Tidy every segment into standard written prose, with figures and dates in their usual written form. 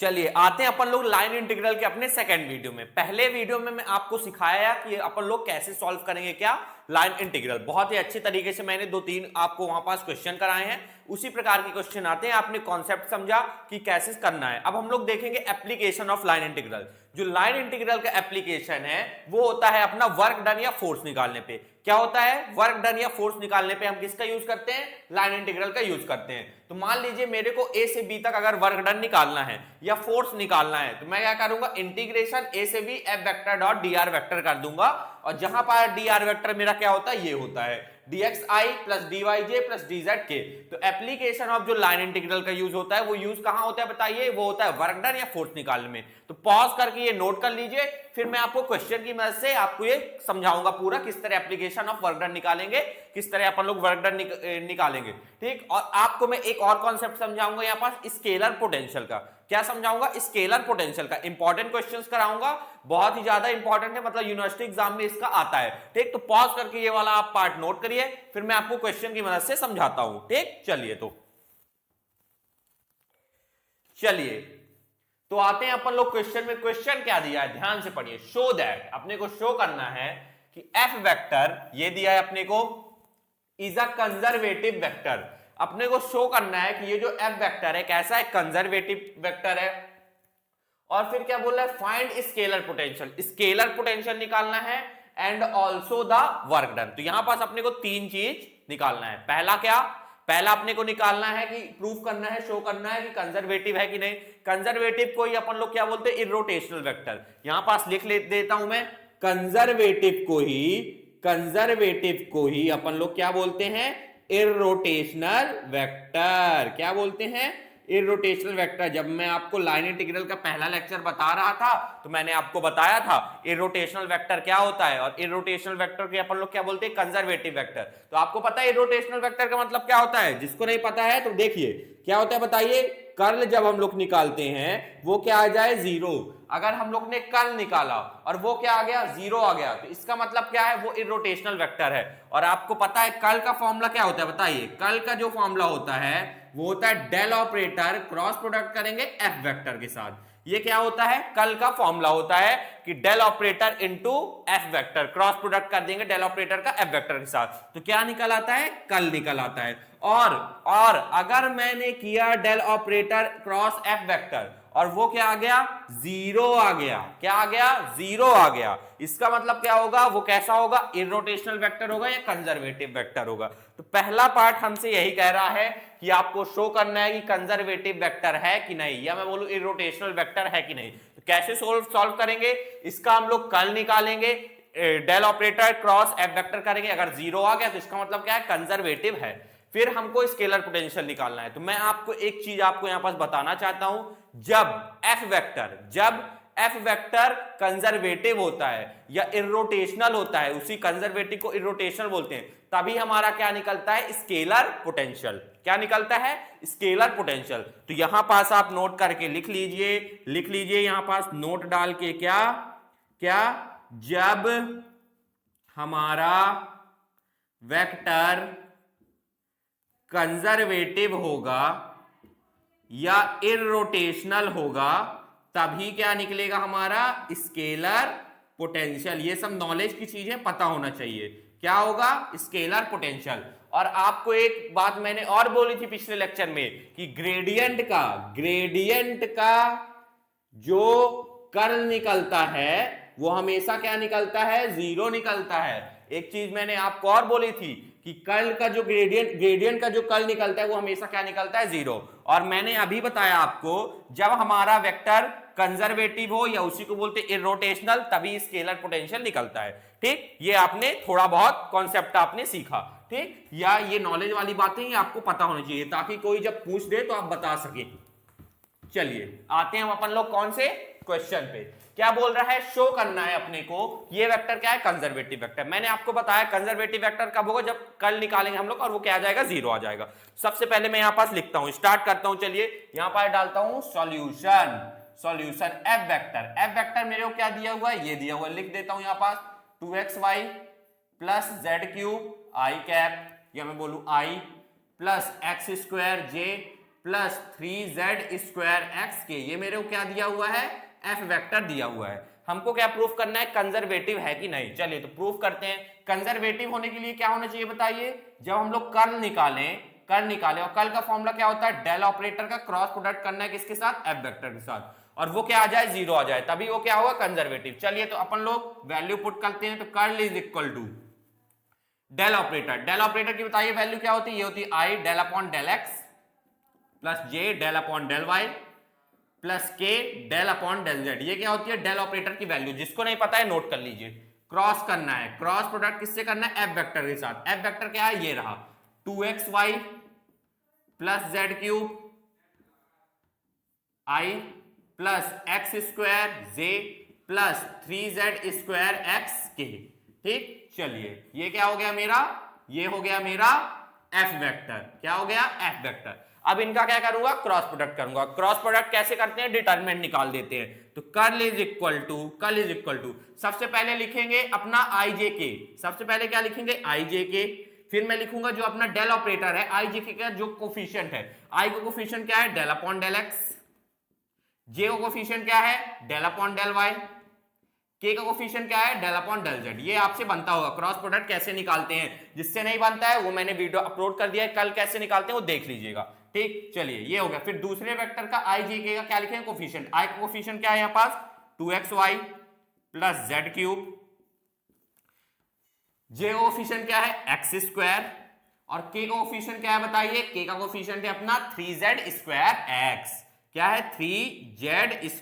चलिए आते हैं अपन लोग लाइन इंटीग्रल के अपने सेकंड वीडियो में। पहले वीडियो में मैं आपको सिखाया कि अपन लोग कैसे सॉल्व करेंगे क्या लाइन इंटीग्रल। बहुत ही अच्छे तरीके से मैंने 2-3 आपको वहां पास क्वेश्चन कराए हैं, उसी प्रकार के क्वेश्चन आते हैं। आपने कॉन्सेप्ट समझा कि कैसे करना है। अब हम लोग देखेंगे एप्लीकेशन ऑफ लाइन इंटीग्रल। जो लाइन इंटीग्रल का एप्लीकेशन है वो होता है अपना वर्क डन या फोर्स निकालने पे। क्या होता है? वर्क डन या फोर्स निकालने पे हम किसका यूज करते हैं? लाइन इंटीग्रल का यूज करते हैं। तो मान लीजिए मेरे को ए से बी तक अगर वर्क डन निकालना है या फोर्स निकालना है तो मैं क्या करूंगा, इंटीग्रेशन ए से B F vector dot D R vector कर दूंगा। और जहां पर डी आर वेक्टर मेरा क्या होता है, ये होता है dxi plus dyj plus dzk। तो एप्लीकेशन ऑफ जो लाइन इंटीग्रल का यूज होता है वो यूज कहां होता है बताइए? वो होता है वर्क डन या फोर्स निकालने में। तो पॉज करके ये नोट कर लीजिए, फिर मैं आपको क्वेश्चन की मदद से आपको ये समझाऊंगा पूरा किस तरह एप्लीकेशन ऑफ वर्क डन निकालेंगे, किस तरह अपन लोग वर्क डन निकालेंगे। ठीक, और आपको मैं एक और कॉन्सेप्ट समझाऊंगा यहाँ पास, स्केलर पोटेंशियल का। क्या समझाऊंगा? स्केलर पोटेंशियल का। इंपॉर्टेंट क्वेश्चंस कराऊंगा, बहुत ही ज्यादा इंपॉर्टेंट है, मतलब यूनिवर्सिटी एग्जाम में इसका आता है। ठीक, तो पॉज करके ये वाला आप पार्ट नोट करिए, फिर मैं आपको क्वेश्चन की मदद से समझाता हूं। ठीक, चलिए चलिए तो आते हैं अपन लोग क्वेश्चन में। क्वेश्चन क्या दिया है ध्यान से पढ़िए। शो दैट, अपने को शो करना है कि एफ वेक्टर ये दिया है अपने को इज अ कंजर्वेटिव वेक्टर। अपने को शो करना है कि ये जो एफ वेक्टर है कैसा है, कंजर्वेटिव वेक्टर है। और फिर क्या बोल रहा है, find scalar potential. Scalar potential निकालना है and also the work done. तो यहां पास अपने को 3 चीज निकालना है। पहला क्या? पहला अपने को निकालना है कि प्रूफ करना है, शो करना है कि कंजर्वेटिव है कि नहीं। कंजर्वेटिव को ही अपन लोग क्या बोलते हैं, इर्रोटेशनल वेक्टर। यहां पास लिख देता हूं मैं, कंजर्वेटिव को ही अपन लोग क्या बोलते हैं, इर्रोटेशनल वेक्टर। क्या बोलते हैं? Irrotational vector. जब मैं आपको लाइन इंटीग्रल का पहला लेक्चर बता रहा था तो मैंने आपको बताया था इर्रोटेशनल वेक्टर क्या होता है, और इर्रोटेशनल वेक्टर के अपन लोग क्या बोलते हैं, कंजर्वेटिव वेक्टर। तो आपको पता है इर्रोटेशनल वेक्टर का मतलब क्या होता है? जिसको नहीं पता है तो देखिए क्या होता है बताइए। कर्ल जब हम लोग निकालते हैं वो क्या आ जाए, 0। अगर हम लोग ने कर्ल निकाला और वो क्या आ गया, 0 आ गया, तो इसका मतलब क्या है, वो इर्रोटेशनल वेक्टर है। और आपको पता है कर्ल का फॉर्मूला क्या होता है बताइए? कर्ल का जो फॉर्मूला होता है वो होता है डेल ऑपरेटर क्रॉस प्रोडक्ट करेंगे एफ वेक्टर के साथ। ये क्या होता है, कर्ल का फॉर्मूला होता है कि del operator into F vector, cross product कर देंगे डेल ऑपरेटर का एफ वेक्टर के साथ, तो क्या निकल आता है, कर्ल निकल आता है। और अगर मैंने किया del operator cross F vector और वो क्या आ गया, 0 आ गया। क्या आ गया, 0 आ गया। इसका मतलब क्या होगा, वो कैसा होगा, इर्रोटेशनल वेक्टर होगा या कंजर्वेटिव वेक्टर होगा। तो पहला पार्ट हमसे यही कह रहा है कि आपको शो करना है कि कंजर्वेटिव वेक्टर है कि नहीं, या मैं बोलूं इर्रोटेशनल वेक्टर है कि नहीं। तो कैसे सॉल्व करेंगे इसका? हम लोग कर्ल निकालेंगे, del operator cross F vector करेंगे। अगर 0 आ गया तो इसका मतलब क्या है, कंजर्वेटिव है। फिर हमको स्केलर पोटेंशियल निकालना है। तो मैं आपको एक चीज आपको यहां पास बताना चाहता हूं, जब एफ वेक्टर कंजर्वेटिव होता है या इर्रोटेशनल होता है, उसी कंजर्वेटिव को इर्रोटेशनल बोलते हैं, तभी हमारा क्या निकलता है, स्केलर पोटेंशियल। क्या निकलता है, स्केलर पोटेंशियल। तो यहां पास आप नोट करके लिख लीजिए यहां पास नोट डाल के, क्या जब हमारा वेक्टर कंजर्वेटिव होगा या इर्रोटेशनल होगा तभी क्या निकलेगा हमारा, स्केलर पोटेंशियल। ये सब नॉलेज की चीजें पता होना चाहिए। क्या होगा, स्केलर पोटेंशियल। और आपको एक बात मैंने और बोली थी पिछले लेक्चर में कि ग्रेडियंट का जो कर्ल निकलता है वो हमेशा क्या निकलता है, 0 निकलता है। एक चीज मैंने आपको और बोली थी कि कर्ल का जो ग्रेडियंट का जो कर्ल निकलता है वो हमेशा क्या निकलता है, 0। और मैंने अभी बताया आपको जब हमारा वेक्टर कंजर्वेटिव हो या उसी को बोलते इर्रोटेशनल तभी स्केलर पोटेंशियल निकलता है। ठीक, ये आपने थोड़ा बहुत कॉन्सेप्ट आपने सीखा। ठीक, या ये नॉलेज वाली बातें ही आपको पता होनी चाहिए ताकि कोई जब पूछ दे तो आप बता सके। चलिए आते हैं हम अपन लोग कौन से क्वेश्चन पे। क्या बोल रहा है, शो करना है अपने को ये वेक्टर क्या है, कंजर्वेटिव वेक्टर। मैंने आपको बताया कंजर्वेटिव वेक्टर कब होगा, जब कर्ल निकालेंगे हम लोग और वो क्या आ जाएगा, 0 आ जाएगा। सबसे पहले मैं यहां पास लिखता हूं, स्टार्ट करता हूं। चलिए यहां पर डालता हूं सॉल्यूशन एफ वेक्टर मेरे को क्या दिया हुआ है, ये दिया हुआ है, लिख देता हूं यहां पास 2xy plus z³ i cap, या मैं बोलूं i plus x² j plus 3z² के, ये मेरे को क्या दिया हुआ है, एफ वेक्टर दिया हुआ है। हमको क्या प्रूफ करना है, कंजर्वेटिव है कि नहीं। चलिए तो प्रूफ करते हैं। कंजर्वेटिव होने के लिए क्या होना चाहिए बताइए, जब हम लोग कर्ल निकालें और कर्ल का फॉर्मूला क्या होता है, डेल ऑपरेटर का क्रॉस प्रोडक्ट करना है किसके साथ, एफ वेक्टर के साथ, और वो क्या आ जाए, 0 आ जाए, तभी वो क्या होगा, कंजर्वेटिव। चलिए तो अपन लोग वैल्यू पुट करते हैं। तो curl is equal to del operator की बताइए वैल्यू क्या होती है, ये होती है आई del upon del x plus जे del upon del Y plus के डेल अपॉन डेल जेड। ये क्या होती है, डेल ऑपरेटर की वैल्यू। जिसको नहीं पता है नोट कर लीजिए। क्रॉस करना है, क्रॉस प्रोडक्ट किससे करना है, एफ वेक्टर के साथ। एफ वेक्टर क्या है, ये रहा 2xy प्लस जेड क्यूब आई प्लस x² जे प्लस 3z² के। ठीक, चलिए ये क्या हो गया मेरा, ये हो गया मेरा एफ वेक्टर। क्या हो गया, एफ वेक्टर। अब इनका क्या करूंगा, क्रॉस प्रोडक्ट करूंगा। क्रॉस प्रोडक्ट कैसे करते हैं, डिटरमिनेंट निकाल देते हैं। तो कर्ल इज इक्वल टू सबसे पहले लिखेंगे अपना आई जे के। सबसे पहले क्या लिखेंगे, आई जे के। फिर मैं लिखूंगा जो अपना डेल ऑपरेटर है, आई जे के का जो कोफिशिएंट है, आई का कोफिशिएंट क्या है, डेल अपॉन डेल एक्स। जे का कोफिशिएंट क्या है, डेल अपॉन डेल वाई। के का कोफिशिएंट क्या है, डेल अपॉन डेल जेड। ये आपसे बनता होगा। क्रॉस प्रोडक्ट कैसे निकालते हैं, जिससे नहीं बनता है वो मैंने वीडियो अपलोड कर दिया है, कल कैसे निकालते हैं वो देख लीजिएगा। ठीक, चलिए ये हो गया। फिर दूसरे वेक्टर का आई जे के का क्या लिखेंगे, कोफिशिएंट। आई का कोफिशिएंट क्या है यहां पास, 2xy प्लस जेड क्यूब। जे का कोफिशिएंट क्या है, x²। और के का कोफिशिएंट क्या है बताइए, के का कोफिशिएंट है अपना 3z²x। क्या है, 3z²x।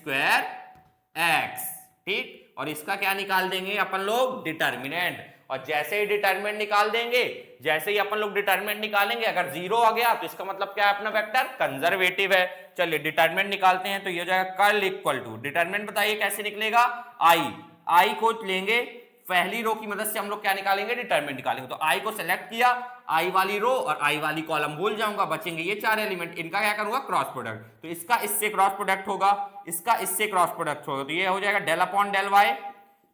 ठीक, और इसका क्या निकाल देंगे अपन लोग, डिटरमिनेंट। और जैसे ही डिटरमिनेंट निकाल देंगे, जैसे ही अपन लोग डिटरमिनेंट निकालेंगे, अगर 0 आ गया तो इसका मतलब क्या है, अपना वेक्टर कंजर्वेटिव है। चलिए डिटरमिनेंट निकालते हैं। तो ये हो जाएगा कर्ल इक्वल टू, डिटरमिनेंट बताइए कैसे निकलेगा, आई को लेंगे, पहली रो की मदद से हम लोग क्या निकालेंगे, डिटरमिनेंट निकालेंगे। तो आई को सेलेक्ट किया, आई वाली रो और आई वाली कॉलम भूल जाऊंगा, बचेंगे ये 4 एलिमेंट। इनका क्या करूंगा, क्रॉस प्रोडक्ट। तो इसका इससे क्रॉस प्रोडक्ट होगा, इसका इससे क्रॉस प्रोडक्ट होगा। तो ये हो जाएगा del upon del Y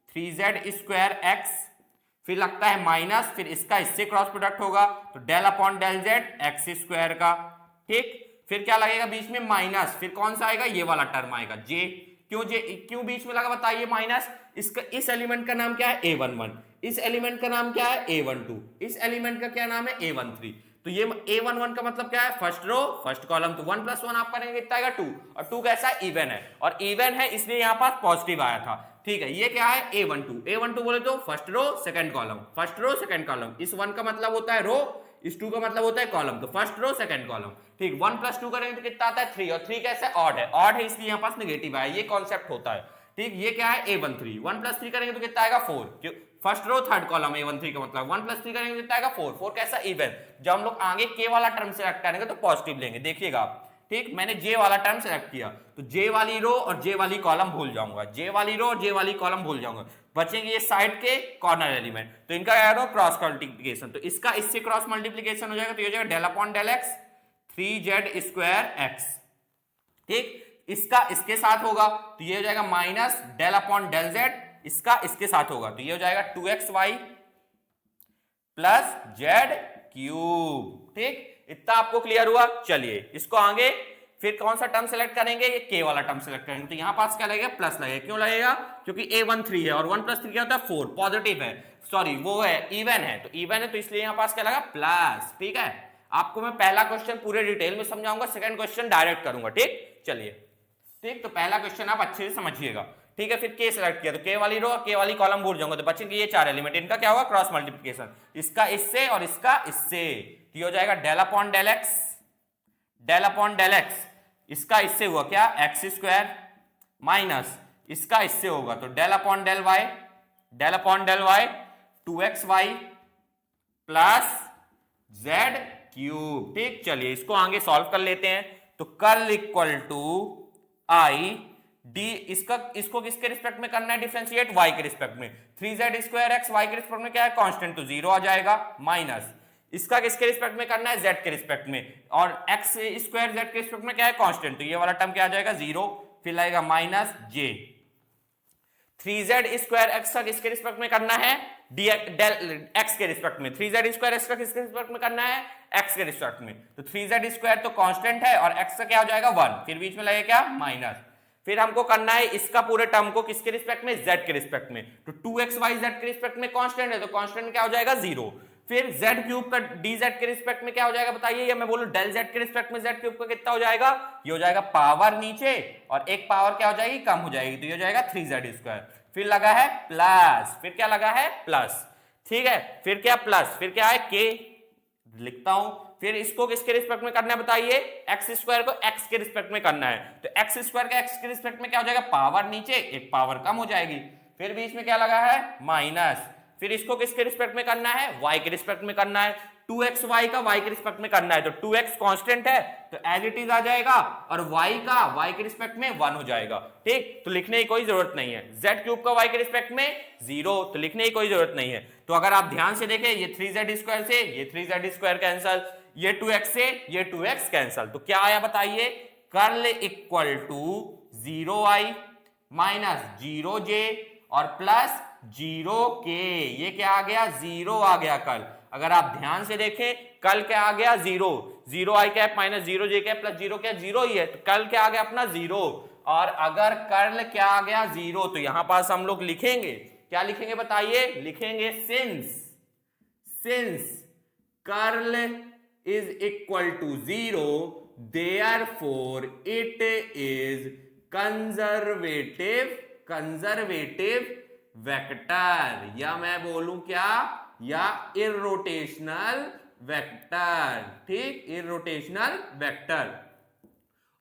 3z²x। फिर लगता है माइनस, फिर इसका इससे क्रॉस प्रोडक्ट होगा तो del upon del Z x² का। ठीक, फिर क्या लगेगा बीच में, माइनस। फिर कौन सा आएगा, ये वाला टर्म आएगा जे। क्यों बीच में लगा बताइए माइनस, इसका इस एलिमेंट का नाम क्या है, a11। इस एलिमेंट का नाम क्या है, a12। इस एलिमेंट का क्या नाम है, a13। तो ये a11 का मतलब क्या है, फर्स्ट रो फर्स्ट कॉलम। तो 1 + 1 आप करेंगे कितना आएगा, 2। और 2 कैसा है, इवन है, और इवन है इसलिए यहां पास पॉजिटिव आया था। ठीक है, ये क्या है, a12 बोले तो first row second column, first row second column. इस 1 का मतलब होता है रो, इस 2 का मतलब होता है कॉलम। तो फर्स्ट रो सेकंड कॉलम। ठीक, 1 + 2 करेंगे तो कितना आता है, 3। और 3 कैसे है, ऑड है, ऑड है इसलिए यहां पास नेगेटिव आया। ये कॉन्सेप्ट होता है। ठीक, ये क्या है, a13। 1 + 3 करेंगे तो कितना आएगा, 4। क्यों, first row third column a13 का मतलब। 1 + 3 करेंगे तो कितना आएगा, 4। 4 कैसा, इवन। जब हम लोग आगे के वाला टर्म सेलेक्ट करेंगे तो पॉजिटिव लेंगे, देखिएगा आप। ठीक, मैंने जे वाला टर्म सेलेक्ट किया तो जे वाली रो और जे वाली कॉलम भूल जाऊंगा, जे वाली रो और जे वाली कॉलम भूल जाऊंगा, बचेंगे ये साइड के कॉर्नर एलिमेंट। तो इनका क्या है, क्रॉस मल्टीप्लिकेशन। तो इसका इससे क्रॉस मल्टीप्लिकेशन हो जाएगा, तो ये हो जाएगा del upon del x 3z²x। ठीक, इसका इसके साथ होगा तो ये हो जाएगा minus del upon del Z, इसका इसके साथ होगा तो ये हो जाएगा 2xy प्लस जेड क्यूब। ठीक, इतना आपको क्लियर हुआ। चलिए इसको आगे फिर कौन सा टर्म सेलेक्ट करेंगे, ये के वाला टर्म सेलेक्ट करेंगे। तो यहां पास क्या लगेगा, प्लस लगेगा। क्यों लगेगा, क्योंकि a13 है और 1 + 3 क्या होता है, 4, पॉजिटिव है, सॉरी वो है इवन है, तो इवन है तो इसलिए यहां पास क्या लगा, प्लस। ठीक है, आपको मैं पहला क्वेश्चन पूरे डिटेल में समझाऊंगा, सेकंड क्वेश्चन डायरेक्ट करूंगा। ठीक, चलिए। ठीक, तो पहला क्वेश्चन आप अच्छे से समझिएगा। ठीक है, फिर के सेलेक्ट किया तो के वाली रो और के वाली कॉलम भूल जाऊंगा, तो बचेंगे ये 4 एलिमेंट। इनका क्या होगा, क्रॉस मल्टीप्लिकेशन, इसका इससे और इसका इससे। तो ये हो जाएगा del upon del X, del upon del X, इसका इससे हुआ क्या, x² माइनस इसका इससे होगा तो del upon del Y, del upon del Y 2xy plus Z cube. ठीक, चलिए इसको आगे सॉल्व कर लेते हैं। तो curl equal to I D, इसको किसके रिस्पेक्ट में करना है, डिफरेंशिएट y के रिस्पेक्ट में। 3z²x y के रिस्पेक्ट में क्या है, कांस्टेंट, तो 0 आ जाएगा, माइनस इसका किसके रिस्पेक्ट में करना है, z के रिस्पेक्ट में, और x² z के रिस्पेक्ट में क्या है, कांस्टेंट, तो ये वाला टर्म क्या आ जाएगा, 0। फिर लगेगा माइनस j। 3z² x का किसके रिस्पेक्ट में करना है, डेल एक्स के रिस्पेक्ट में, 3z स्क्वायर एक्स का किसके रिस्पेक्ट में करना है, एक्स के रिस्पेक्ट में। तो 3z स्क्वायर तो कांस्टेंट है और एक्स का क्या हो जाएगा 1, फिर बीच में लगेगा क्या माइनस। फिर हमको करना है इसका पूरे टर्म को किसके रिस्पेक्ट में, z के रिस्पेक्ट में। तो 2xy z के रिस्पेक्ट में कांस्टेंट है तो कांस्टेंट क्या हो जाएगा 0। फिर z क्यूब का dz के रिस्पेक्ट में क्या हो जाएगा बताइए, या मैं बोलूं डेल z के रिस्पेक्ट में z क्यूब का कितना हो जाएगा, ये हो जाएगा पावर नीचे और एक पावर क्या हो जाएगी कम हो जाएगी, तो ये हो जाएगा 3z स्क्वायर। फिर लगा है प्लस, फिर क्या लगा है प्लस, ठीक है। फिर क्या प्लस, फिर क्या है k लिखता हूं। फिर इसको किसके रिस्पेक्ट में करना है बताइए, एक्स स्क्वायर को एक्स के रिस्पेक्ट में करना है, तो एक्स स्क्वायर का एक्स के रिस्पेक्ट में क्या हो जाएगा, पावर नीचे एक पावर कम हो जाएगी। फिर बीच में क्या लगा है माइनस। फिर इसको किसके रिस्पेक्ट में करना है, y के रिस्पेक्ट में करना है, 2xy का y के रिस्पेक्ट में करना है, तो 2x कांस्टेंट है तो एज इट इज आ जाएगा और y का y के रिस्पेक्ट में 1 हो जाएगा, ठीक। तो लिखने की कोई जरूरत नहीं है। z क्यूब का y के रिस्पेक्ट में 0, तो लिखने की कोई जरूरत नहीं है। तो अगर आप ध्यान से देखें, ये 3z स्क्वायर से ये 3z स्क्वायर कैंसल, ये 2x से ये 2x कैंसल, तो क्या आया बताइए, curl equal to 0i minus 0j और प्लस 0k, ये क्या आ गया 0 आ गया कल। अगर आप ध्यान से देखें कल क्या आ गया 0, 0i cap minus 0j cap plus 0 क्या 0 ही है, तो कल क्या आ गया अपना 0। और अगर कर्ल क्या आ गया 0, तो यहां पास हम लोग लिखेंगे, क्या लिखेंगे बताइए, लिखेंगे since curl is equal to 0 therefore it is conservative vector, या मैं बोलूं क्या, या इररोटेशनल वेक्टर, ठीक, इररोटेशनल वेक्टर।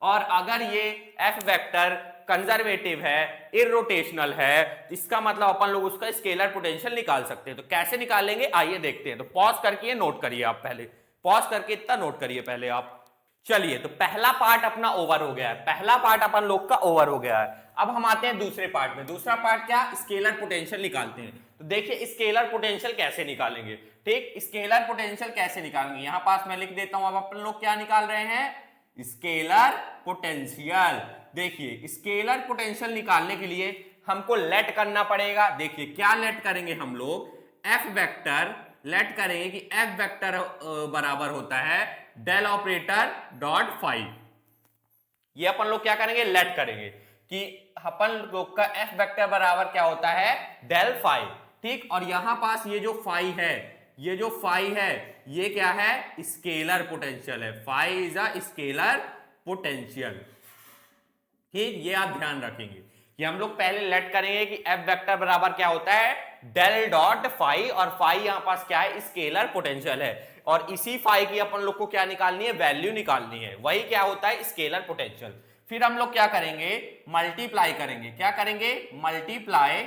और अगर ये f वेक्टर कंजर्वेटिव है, इररोटेशनल है, इसका मतलब अपन लोग उसका स्केलर पोटेंशियल निकाल सकते हैं। तो कैसे निकालेंगे आइए देखते हैं। तो पॉज करके नोट करिए, आप पहले पॉज करके इतना नोट करिए पहले आप। चलिए, तो पहला पार्ट अपना ओवर हो गया है, पहला पार्ट अपन लोग का ओवर हो गया है। अब हम आते हैं दूसरे पार्ट में। दूसरा पार्ट क्या, स्केलर पोटेंशियल निकालते हैं। तो देखिए स्केलर पोटेंशियल कैसे निकालेंगे, ठीक, स्केलर पोटेंशियल कैसे निकालेंगे, यहां पास मैं लिख देता हूं। अब अपन लोग क्या निकाल रहे हैं, स्केलर पोटेंशियल। देखिए स्केलर पोटेंशियल निकालने के लिए हमको लेट करना पड़ेगा। देखिए क्या लेट करेंगे हम लोग, एफ वेक्टर लेट करेंगे कि एफ वेक्टर बराबर होता है डेल ऑपरेटर डॉट फाई। ये अपन लोग क्या करेंगे, लेट करेंगे कि अपन लोग का एफ वेक्टर बराबर क्या होता है, डेल फाई, ठीक। और यहां पास ये जो फाई है, ये जो फाई है ये क्या है, स्केलर पोटेंशियल है। Phi is a scalar potential, ठीक। ये आप ध्यान रखेंगे कि हम लोग पहले लेट करेंगे कि एफ वेक्टर बराबर क्या होता है, डेल डॉट फाई, और फाई यहां पास क्या है, स्केलर पोटेंशियल है। और इसी फाई की अपन लोग को क्या निकालनी है, वैल्यू निकालनी है, वही क्या होता है, स्केलर पोटेंशियल। फिर हम लोग क्या करेंगे, मल्टीप्लाई करेंगे। क्या करेंगे, multiply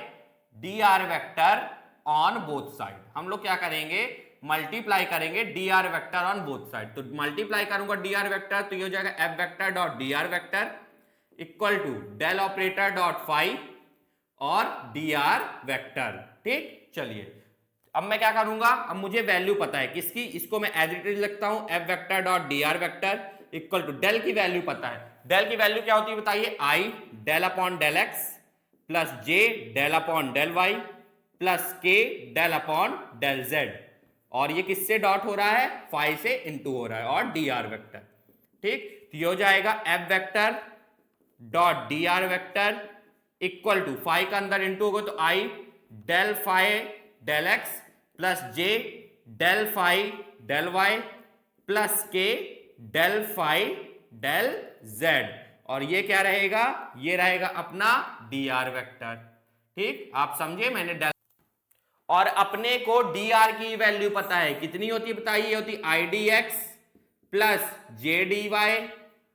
D are vector on both side. हम लोग क्या करेंगे, मल्टीप्लाई करेंगे D are vector on both side. तो मल्टीप्लाई करूंगा डी आर वेक्टर, तो ये हो जाएगा F vector dot D R vector equal to del operator dot phi और डी आर वेक्टर, ठीक। चलिए अब मैं क्या करूंगा, अब मुझे वैल्यू पता है किसकी, इसको मैं एज इट इज लिखता हूं, F vector dot D R vector equal to del की वैल्यू पता है। डेल की वैल्यू क्या होती है बताइए, I del upon del x plus J del upon del Y plus के डेल अपॉन डेल जेड। और ये किससे डॉट हो रहा है, फाई से इनटू हो रहा है, और डी आर वेक्टर, ठीक। तो ये हो जाएगा F vector dot D R vector equal to phi का अंदर इनटू होगा तो I del phi del x plus J del phi del Y plus के डेल फाई डेल जेड। और ये क्या रहेगा, ये रहेगा अपना डी आर वेक्टर, ठीक। आप समझे, मैंने डेल, और अपने को डी आर की वैल्यू पता है कितनी होती है बताइए, होती I D x plus J D Y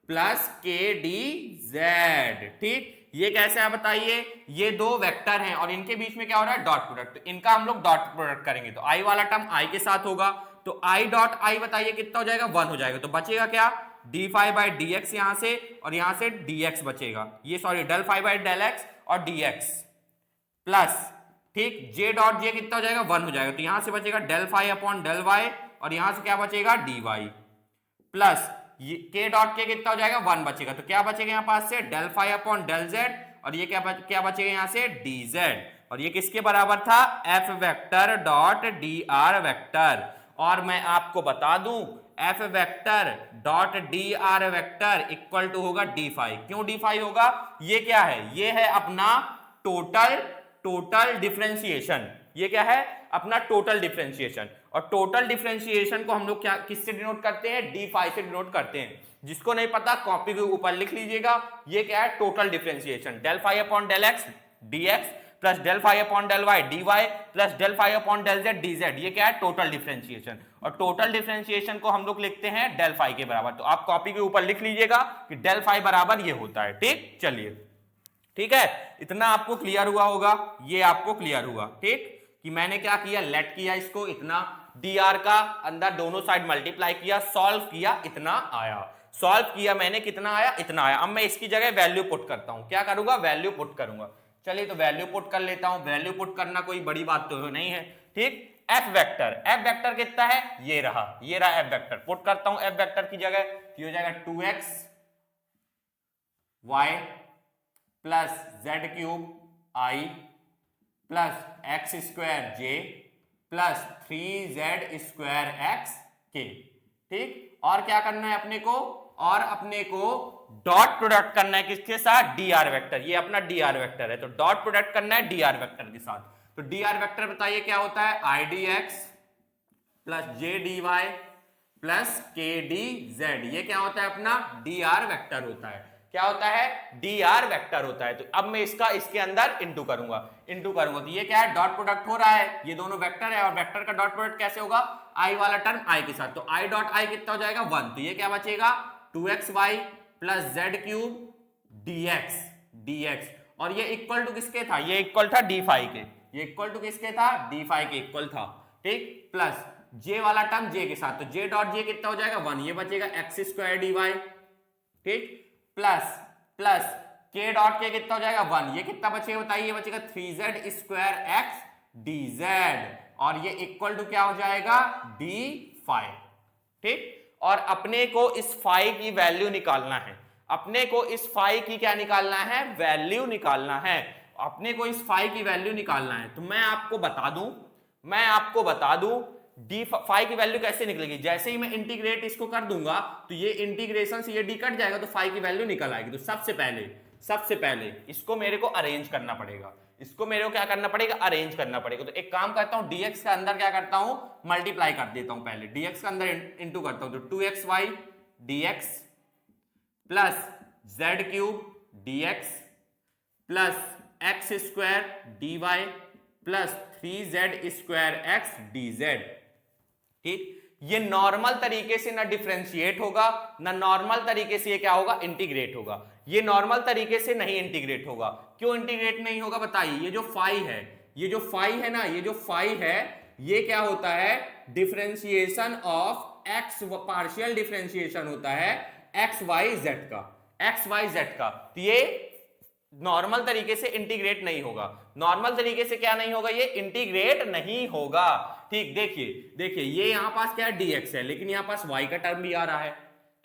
plus के डी जेड, ठीक। ये कैसे है बताइए, ये दो वेक्टर हैं और इनके बीच में क्या हो रहा है, डॉट प्रोडक्ट। तो इनका हम लोग डॉट प्रोडक्ट करेंगे तो आई वाला टर्म आई के साथ होगा, तो आई डॉट आई बताइए कितना हो जाएगा, 1 हो जाएगा। तो बचेगा क्या, D phi by D x यहां से, और यहां से डी एक्स बचेगा, ये sorry del phi by del X और डी एक्स प्लस, ठीक, जे डॉट जे कितना हो जाएगा, 1 हो जाएगा। तो यहां से बचेगा del phi upon del Y, और यहां से क्या बचेगा, D Y plus K dot K कितना हो जाएगा, 1 बचेगा। तो क्या बचेगा यहां पास से, del phi upon del Z, और ये क्या बचेगा यहां से, डी जेड। और ये किसके बराबर था, F vector dot D R vector. और मैं आपको बता दूं F vector dot D R vector equal to होगा डी फाई। क्यों डी फाई होगा, ये क्या है, ये है अपना टोटल डिफरेंशिएशन। ये क्या है, अपना टोटल डिफरेंशिएशन। और टोटल डिफरेंशिएशन को हम लोग क्या किससे डिनोट करते हैं, डी फाई से डिनोट करते हैं। जिसको नहीं पता कॉपी के ऊपर लिख लीजिएगा, ये क्या है, total differentiation. Del phi upon del X D X plus del phi upon del Y D Y plus del phi upon del Z D Z, ये क्या है, टोटल डिफरेंशिएशन। और टोटल डिफरेंशिएशन को हम लोग लिखते हैं डेल फाई के बराबर। तो आप कॉपी के ऊपर लिख लीजिएगा कि डेल फाई बराबर ये होता है। ठीक, चलिए ठीक है, इतना आपको क्लियर हुआ होगा, ये आपको क्लियर हुआ। ठीक, कि मैंने क्या किया, लेट किया इसको, इतना डी आर का अंदर दोनों साइड मल्टीप्लाई किया, सॉल्व किया, इतना आया। सॉल्व किया मैंने, कितना आया, इतना आया। अब मैं इसकी जगह वैल्यू पुट करता हूं। क्या करूंगा, वैल्यू पुट करूंगा। चलिए तो वैल्यू पुट कर लेता हूं। वैल्यू पुट करना कोई बड़ी बात तो नहीं है। ठीक, एफ वेक्टर कितना है, ये रहा एफ वेक्टर। पुट करता हूं एफ वेक्टर की जगह, ये हो जाएगा 2x y plus Z cube आई प्लस एक्स स्क्वायर जे plus 3z square X K. ठीक, और क्या करना है अपने को, और अपने को डॉट प्रोडक्ट करना है किसके साथ, डी आर वेक्टर। ये अपना डी आर वेक्टर है, तो डॉट प्रोडक्ट करना है डी आर वेक्टर के साथ। तो डी आर वेक्टर बताइए क्या होता है, I D x plus J D Y plus के डी जेड। ये क्या होता है, अपना डी आर वेक्टर होता है। क्या होता है, डी आर वेक्टर होता है। तो अब मैं इसका इसके अंदर इंटू करूंगा तो ये क्या है, डॉट प्रोडक्ट हो रहा है, ये दोनों वेक्टर है, और वेक्टर का डॉट प्रोडक्ट कैसे होगा, आई वाला टर्म आई के साथ। तो आई डॉट आई कितना हो जाएगा, 1। तो ये क्या बचेगा, 2xy plus Z cube dx। और ये इक्वल टू किसके था, ये इक्वल था डी फाई के। ये इक्वल टू किसके था, डी फाई के इक्वल था। ठीक, प्लस जे वाला टर्म जे के साथ, तो जे डॉट जे कितना हो जाएगा, 1। ये बचेगा एक्स स्क्वायर डी वाई। ठीक, प्लस के डॉट के कितना हो जाएगा, 1। ये कितना बचेगा बताइए, ये बचेगा 3z square x D Z. और ये इक्वल टू क्या हो जाएगा, डी फाई। ठीक, और अपने को इस फाई की वैल्यू निकालना है। अपने को इस फाई की क्या निकालना है, वैल्यू निकालना है। अपने को इस फाई की वैल्यू निकालना है। तो मैं आपको बता दूं डी फाई की वैल्यू कैसे निकलेगी। जैसे ही मैं इंटीग्रेट इसको कर दूंगा तो ये इंटीग्रेशन से ये डी कट जाएगा, तो फाई की वैल्यू निकल आएगी। तो सबसे पहले इसको मेरे को अरेंज करना पड़ेगा। इसको मेरे को क्या करना पड़ेगा, अरेंज करना पड़ेगा। तो एक काम करता हूं, dx के अंदर क्या करता हूं, मल्टीप्लाई कर देता हूं। पहले dx के अंदर इंटू करता हूं, तो 2xy dx plus Z cube dx plus x square dy plus 3z square x dz। ठीक, ये नॉर्मल तरीके से ना डिफरेंशिएट होगा, ना नॉर्मल तरीके से ये क्या होगा, इंटीग्रेट होगा। ये नॉर्मल तरीके से नहीं इंटीग्रेट होगा। क्यों इंटीग्रेट नहीं होगा बताइए, ये जो फाई है ना, ये जो फाई है, ये क्या होता है, differentiation of x, partial differentiation होता है एक्स वाई जेड का। तो ये नॉर्मल तरीके से इंटीग्रेट नहीं होगा। नॉर्मल तरीके से क्या नहीं होगा, ये इंटीग्रेट नहीं होगा। ठीक, देखिए ये यहां पास क्या है, dx है, लेकिन यहां पास y का टर्म भी आ रहा है।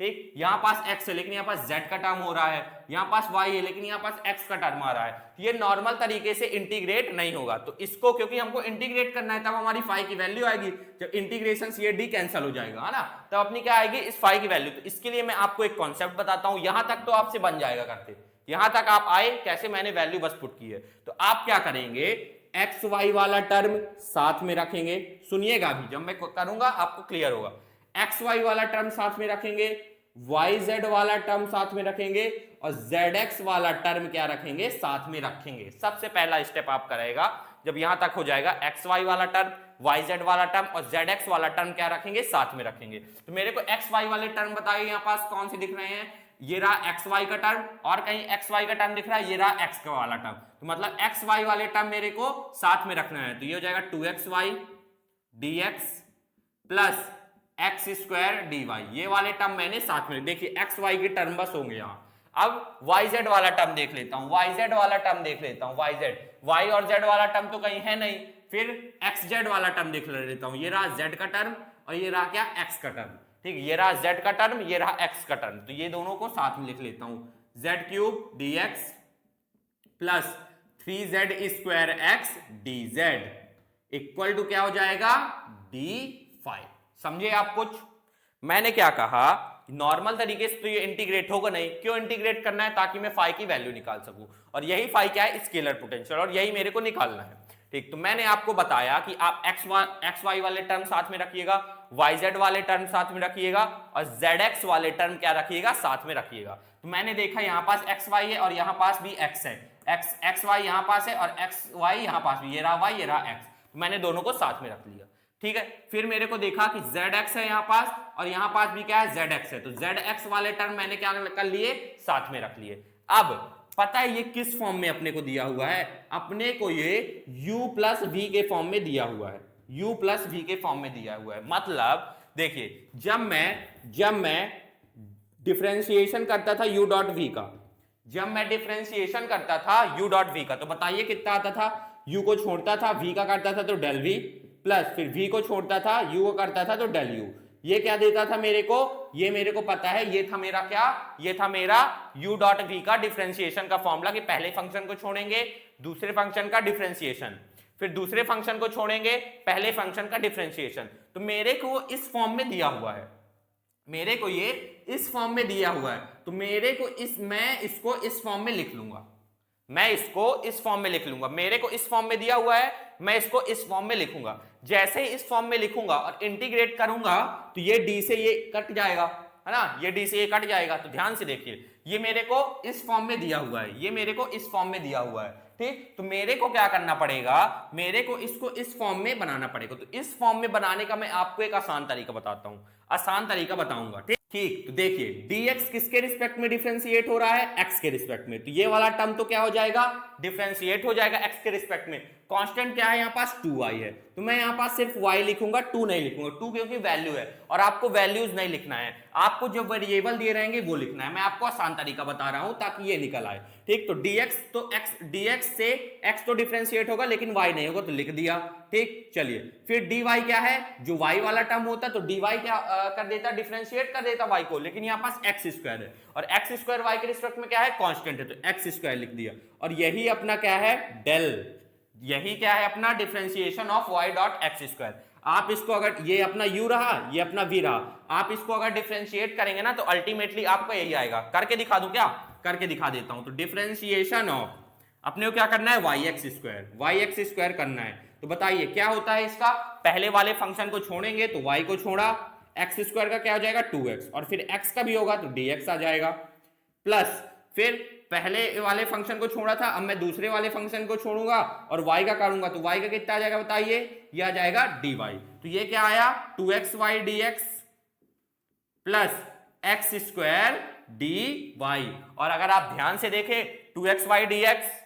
ठीक, यहां पास x है लेकिन यहां पास z का टर्म हो रहा है, यहां पास y है लेकिन यहां पास x का टर्म आ रहा है। ये नॉर्मल तरीके से इंटीग्रेट नहीं होगा। तो इसको क्योंकि हमको इंटीग्रेट करना है, तब हमारी फाई की वैल्यू आएगी। जब इंटीग्रेशन से ये d कैंसिल हो जाएगा, है ना, तब अपनी क्या आएगी, इस फाई की वैल्यू। तो इसके लिए मैं आपको एक कॉन्सेप्ट बताता हूं, यहां तक तो आपसे बन जाएगा करते, यहां तक आप आए कैसे, मैंने वैल्यू बस पुट की है। तो आप क्या करेंगे, एक्स वाई वाला टर्म साथ में रखेंगे। सुनिएगा अभी, जब मैं करूंगा आपको क्लियर होगा। एक्स वाई वाला टर्म साथ में रखेंगे, वाई जेड वाला टर्म साथ में रखेंगे, और जेड एक्स वाला टर्म क्या रखेंगे, साथ में रखेंगे। सबसे पहला स्टेप आप करेगा, जब यहां तक हो जाएगा, एक्स वाई वाला टर्म, वाई जेड वाला टर्म और जेड एक्स वाला टर्म क्या रखेंगे, साथ में रखेंगे। तो मेरे को एक्स वाई वाले टर्म बताइए, यहां पास कौन से दिख रहे हैं, ये रहा एक्स वाई का टर्म, और कहीं एक्स वाई का टर्म दिख रहा है, ये रहा एक्स का वाला टर्म। तो मतलब एक्स वाई वाले टर्म मेरे को साथ में रखना है। तो ये हो जाएगा 2xy dx plus x square dy। ये वाले टर्म मैंने साथ में, देखिए एक्स वाई के टर्म बस होंगे यहाँ। अब yz वाला टर्म देख लेता हूँ, yz वाला टर्म देख लेता हूँ, yz, y और z वाला टर्म तो कहीं है नहीं, फिर xz वाला टर्म देख लेता हूँ। ये रहा z का टर्म और ये रहा क्या, x का टर्म। ठीक, ये रहा z का टर्म, ये रहा x का टर्म। तो ये दोनों को साथ में लिख लेता हूं, z cube dx plus 3z² x dz equal to क्या हो जाएगा d5। समझे आप कुछ? मैंने क्या कहा, नॉर्मल तरीके से तो ये इंटीग्रेट होगा नहीं। क्यों इंटीग्रेट करना है? ताकि मैं फाई की वैल्यू निकाल सकूं, और यही फाई क्या है, स्केलर पोटेंशियल, और यही मेरे को निकालना है। ठीक, तो मैंने आपको बताया कि आप एक्स वाई वाले टर्म साथ में रखिएगा, वाई जेड वाले टर्म साथ में रखिएगा, और जेड एक्स वाले टर्म क्या रखिएगा, साथ में रखिएगा। तो मैंने देखा यहाँ पास एक्स वाई है और यहाँ पास भी एक्स है, एक्स वाई यहाँ पास है और एक्स वाई यहाँ पास भी, ये रहा वाई ये रहा एक्स, मैंने दोनों को साथ में रख लिया। ठीक है, फिर मेरे को देखा कि ZX है यहाँ पास और यहाँ पास भी क्या है, ZX है, तो ZX वाले टर्म मैंने क्या कर लिए, साथ में रख लिए। अब पता है ये किस फॉर्म में अपने को दिया हुआ है? अपने को ये u प्लस v के फॉर्म में दिया हुआ है, u प्लस v के फॉर्म में दिया हुआ है। मतलब देखिए, जब मैं डिफरेंशिएशन करता था u डॉट v का, जब मैं डिफरेंशिएशन करता था u डॉट v का, तो बताइए कितना आता था? u को छोड़ता था, v का करता था तो डेल v, प्लस फिर v को छोड़ता था, u को करता था तो डेल u। ये क्या देता था मेरे को? ये मेरे को पता है, ये था मेरा क्या, ये था मेरा u डॉट v का डिफरेंशिएशन का फॉर्मूला, कि पहले फंक्शन को छोड़ेंगे दूसरे फंक्शन का डिफरेंशिएशन, फिर दूसरे फंक्शन को छोड़ेंगे पहले फंक्शन का डिफरेंशिएशन। तो मेरे को इस फॉर्म में दिया हुआ है, मेरे को ये इस फॉर्म में दिया हुआ है, तो मेरे को मैं इसको इस फॉर्म में लिख लूंगा, मैं इसको इस फॉर्म में लिख लूंगा। मेरे को इस फॉर्म में दिया हुआ है, मैं इसको इस फॉर्म में लिखूंगा। जैसे ही इस फॉर्म में लिखूंगा और इंटीग्रेट करूंगा तो ये d से ये कट जाएगा, है ना, ये d से ये कट जाएगा। तो ध्यान से देखिए, ये मेरे को इस फॉर्म में दिया हुआ है, ये मेरे को इस फॉर्म में दिया हुआ है। ठीक, तो मेरे को क्या करना पड़ेगा, मेरे को इसको इस फॉर्म में बनाना पड़ेगा। तो इस फॉर्म में बनाने का मैं आपको एक आसान तरीका बताता हूं, आसान तरीका बताऊंगा। ठीक, तो देखिए dx किसके रिस्पेक्ट में डिफरेंशिएट हो रहा है, x के रिस्पेक्ट में, तो ये वाला टर्म तो क्या हो जाएगा, डिफरेंशिएट हो जाएगा x के रिस्पेक्ट में। कांस्टेंट क्या है यहाँ पास, 2y है, तो मैं यहाँ पास सिर्फ y लिखूंगा, 2 नहीं लिखूंगा, 2 क्योंकि वैल्यू है, और आपको वैल्यूज नहीं लिखना है, आपको जो वेरिएबल दिए रहेंगे वो लिखना है। मैं आपको आसान तरीका बता रहा हूं ताकि ये निकल आए। ठीक, तो dx से x तो डिफरेंशिएट होगा लेकिन y नहीं होगा, तो लिख दिया। ठीक, चलिए फिर dy क्या है, जो y वाला टर्म होता तो dy क्या कर देता, डिफरेंशिएट कर देता y को, लेकिन यहाँ पास x स्क्वायर है और x स्क्वायर y के रिस्पेक्ट में क्या है, कांस्टेंट है, तो x स्क्वायर लिख दिया। और यही अपना क्या है, डेल, यही क्या है अपना differentiation of y dot x square. आप इसको अगर, ये अपना u रहा, ये अपना v रहा, आप इसको अगर डिफरेंशिएट करेंगे ना तो अल्टीमेटली आपको यही आएगा। करके दिखा दूं क्या, करके दिखा देता हूं। तो डिफरेंशिएशन ऑफ, अपने को क्या करना है, y एक्स स्क्वायर करना है। तो बताइए क्या होता है इसका, पहले वाले फंक्शन को छोड़ेंगे तो y को छोड़ा, एक्स स्क्वायर का क्या हो जाएगा 2x, और फिर x का भी होगा तो dx आ जाएगा, प्लस फिर पहले वाले फंक्शन को छोड़ा था, अब मैं दूसरे वाले फंक्शन को छोड़ूंगा और y का करूंगा, तो y का कितना आ जाएगा बताइए, ये आ जाएगा dy। तो ये क्या आया, 2xy dx plus x square dy। और अगर आप ध्यान से देखें 2xy dx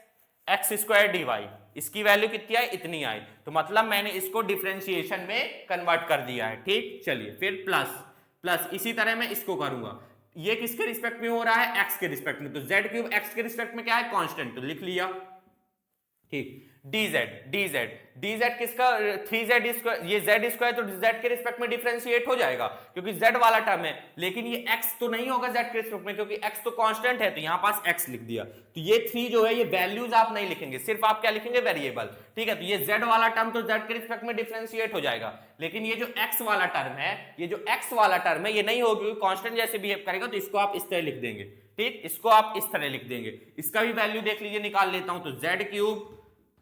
x square dy, इसकी वैल्यू कितनी आई, इतनी आई, तो मतलब मैंने इसको डिफरेंशिएशन में कन्वर्ट कर दिया है। ठीक, चलिए फिर प्लस इसी तरह मैं इसको करूंगा, ये किसके रिस्पेक्ट में हो रहा है, x के रिस्पेक्ट में, तो z क्यूब x के रिस्पेक्ट में क्या है, कांस्टेंट, तो लिख लिया। ठीक, dz किसका, 3z स्क्वायर, ये z स्क्वायर तो z के रिस्पेक्ट में डिफरेंशिएट हो जाएगा क्योंकि z वाला टर्म है, लेकिन ये x तो नहीं होगा z के रिस्पेक्ट में क्योंकि x तो कांस्टेंट है, तो यहां पास x लिख दिया। तो ये 3 जो है ये वैल्यूज आप नहीं लिखेंगे, सिर्फ आप क्या लिखेंगे, वेरिएबल। ठीक है, तो ये z वाला टर्म तो z के रिस्पेक्ट में डिफरेंशिएट हो जाएगा, लेकिन ये जो x वाला टर्म है, ये जो x वाला टर्म है ये नहीं होगा क्योंकि कांस्टेंट जैसे बिहेव करेगा, तो इसको आप इस तरह लिख देंगे। ठीक, इसको आप इस तरह लिख देंगे। इसका भी वैल्यू देख लीजिए, निकाल लेता हूं। तो z क्यूब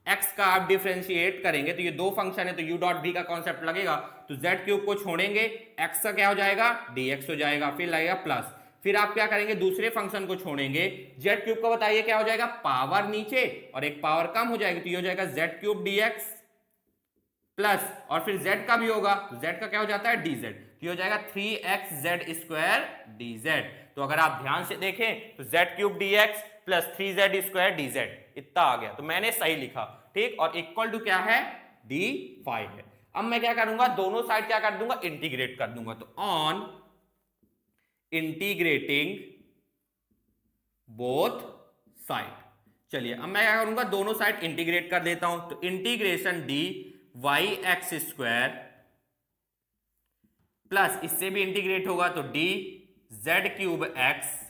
x का आप डिफरेंशिएट करेंगे तो ये दो फंक्शन है तो u डॉट v का कॉन्सेप्ट लगेगा, तो z क्यूब को छोड़ेंगे, x का क्या हो जाएगा, dx हो जाएगा, फिर लगेगा प्लस, फिर आप क्या करेंगे, दूसरे फंक्शन को छोड़ेंगे, z क्यूब का बताइए क्या हो जाएगा, पावर नीचे और एक पावर कम हो जाएगी, तो ये हो जाएगा z क्यूब dx प्लस, और फिर z का भी होगा, तो z का क्या हो जाता है, dz, तो ये हो जाएगा 3xz स्क्वायर dz। तो अगर आप ध्यान से देखें तो z cube dx plus 3z square dz इतना आ गया, तो मैंने सही लिखा। ठीक, और इक्वल टू क्या है, d5 है। अब मैं क्या करूंगा, दोनों साइड क्या कर दूंगा, इंटीग्रेट कर दूंगा। तो ऑन इंटीग्रेटिंग बोथ साइड, चलिए अब मैं क्या करूंगा, दोनों साइड इंटीग्रेट कर देता हूं। तो integration dy X square plus, इससे भी इंटीग्रेट होगा तो d z cube x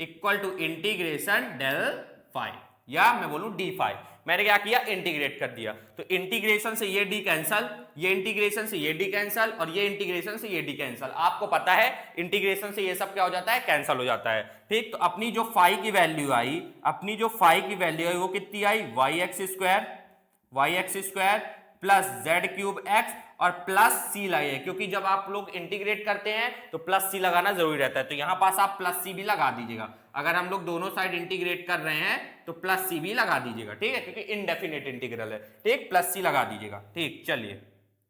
equal to integration del 5, या मैं बोलूं d5। मैंने क्या किया, इंटीग्रेट कर दिया। तो इंटीग्रेशन से ये d कैंसल, ये इंटीग्रेशन से ये d कैंसल, और ये इंटीग्रेशन से ये d कैंसल। आपको पता है इंटीग्रेशन से ये सब क्या हो जाता है, कैंसल हो जाता है। ठीक, तो अपनी जो फाई की वैल्यू आई, अपनी जो फाई की वैल्यू आई वो कितनी आई, Y X square plus Z cube x और प्लस सी लगाइए, क्योंकि जब आप लोग इंटीग्रेट करते हैं तो प्लस सी लगाना जरूरी रहता है। तो यहां पास आप प्लस सी भी लगा दीजिएगा। अगर हम लोग दोनों साइड इंटीग्रेट कर रहे हैं तो प्लस सी भी लगा दीजिएगा, ठीक है, क्योंकि इनडेफिनेट इंटीग्रल है। ठीक, प्लस सी लगा दीजिएगा। ठीक, चलिए,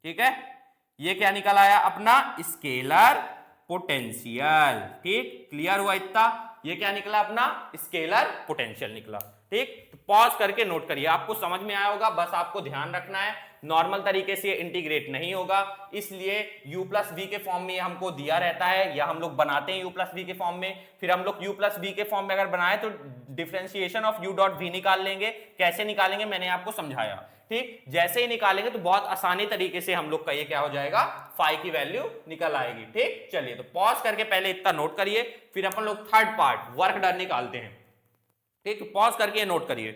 ठीक है, ये क्या निकल आया अपना, स्केलर पोटेंशियल। ठीक, क्लियर हुआ इतना। ये क्या निकला अपना, स्केलर पोटेंशियल निकला। ठीक, तो पॉज करके नोट करिए, आपको समझ में आया होगा। बस आपको ध्यान रखना है नॉर्मल तरीके से इंटीग्रेट नहीं होगा, इसलिए u प्लस वी के फॉर्म में हमको दिया रहता है, या हम लोग बनाते हैं u प्लस वी के फॉर्म में। फिर हम लोग u प्लस वी के फॉर्म में अगर बनाए तो differentiation of u dot V निकाल लेंगे। कैसे निकालेंगे मैंने आपको समझाया। ठीक, जैसे ही निकालेंगे तो बहुत आसानी तरीके से हम लोग का ये क्या हो जाएगा, फाई की वैल्यू निकल आएगी। ठीक, चलिए, तो पॉज करके पहले इतना नोट करिए, फिर अपन लोग थर्ड पार्ट वर्क डन निकालते हैं। ठीक, पॉज करके नोट करिए।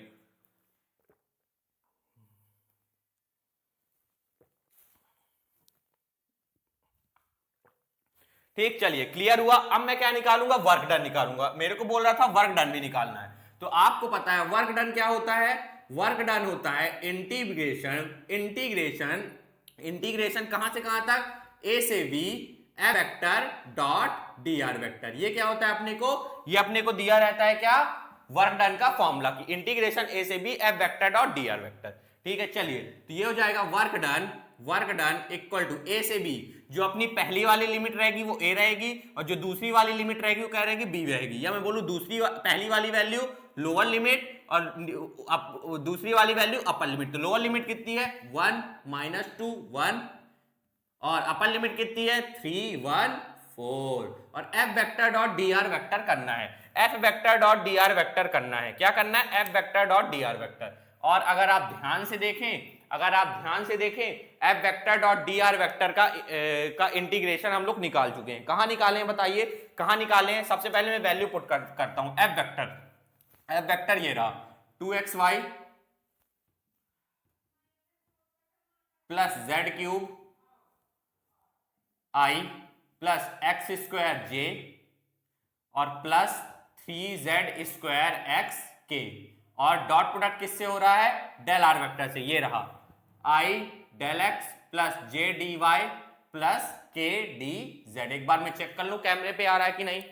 ठीक, चलिए, क्लियर हुआ। अब मैं क्या निकालूंगा, वर्क डन निकालूंगा। मेरे को बोल रहा था वर्क डन भी निकालना है, तो आपको पता है वर्क डन क्या होता है। वर्क डन होता है इंटीग्रेशन कहां से कहां तक, ए से B F vector dot D R vector. ये क्या होता है अपने को, ये अपने को दिया रहता है क्या, वर्क डन का फॉर्मूला की इंटीग्रेशन ए से B F vector dot D R vector. ठीक है, चलिए, तो ये हो जाएगा work done equal to A से बी। जो अपनी पहली वाली लिमिट रहेगी वो ए रहेगी, और जो दूसरी वाली लिमिट रहेगी वो क्या रहेगी, बी रहेगी। या मैं बोलूं पहली वाली वैल्यू लोअर लिमिट और दूसरी वाली वैल्यू अपर लिमिट। तो लोअर लिमिट कितनी है, 1 -2 1, और अपर लिमिट कितनी है, 3 1 4। और F vector dot D R vector करना है, F vector dot D R vector करना है। क्या करना है, F vector dot D R vector. और अगर आप ध्यान से देखें F vector dot D R vector का इंटीग्रेशन हम लोग निकाल चुके हैं। कहां निकाले हैं बताइए, कहां निकाले हैं। सबसे पहले मैं वैल्यू पुट करता हूं। एफ वेक्टर ये रहा 2xy प्लस जेड क्यूब आई प्लस एक्स स्क्वायर जे और प्लस 3z स्क्वायर एक्स के, और डॉट प्रोडक्ट किससे हो रहा है, डेल आर वेक्टर से। ये रहा आई डेल एक्स प्लस जे डी वाई प्लस के डी जेड। एक बार मैं चेक कर लूं कैमरे पे आ रहा है कि नहीं,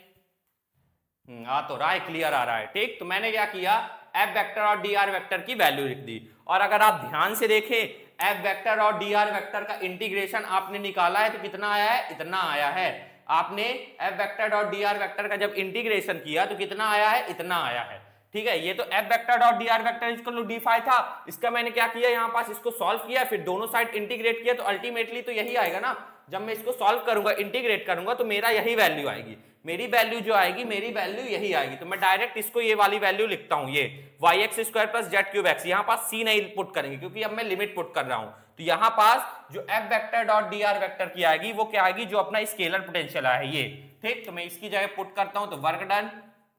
आ तो रहा है, क्लियर आ रहा है। ठीक, तो मैंने क्या किया, एफ वेक्टर और डी आर वेक्टर की वैल्यू लिख दी। और अगर आप ध्यान से देखें एफ वेक्टर और डी आर वेक्टर का इंटीग्रेशन आपने निकाला है तो कितना आया है, इतना आया है। आपने F vector dot D R vector का जब इंटीग्रेशन किया तो कितना आया है, इतना आया है। ठीक है, ये तो F vector dot D R vector equal to d5 था। इसका मैंने क्या किया, यहाँ पास इसको सॉल्व किया, फिर दोनों साइड इंटीग्रेट किया, तो अल्टीमेटली तो यही आएगा ना। जब मैं इसको सॉल्व करूंगा, इंटीग्रेट करूंगा, तो मेरा यही वैल्यू आएगी। मेरी वैल्यू जो आएगी, मेरी वैल्यू यही आएगी। तो मैं डायरेक्ट इसको ये वाली वैल्यू लिखता हूं, ये Y X square plus Z cube X. यहाँ पास सी नहीं पुट करेंगे क्योंकि अब मैं लिमिट पुट कर रहा हूं। तो यहाँ पास जो F vector dot D R vector की आएगी वो क्या आएगी, जो अपना स्केलर पोटेंशियल है ये। ठीक, तो मैं इसकी जगह पुट करता हूं, तो वर्क डन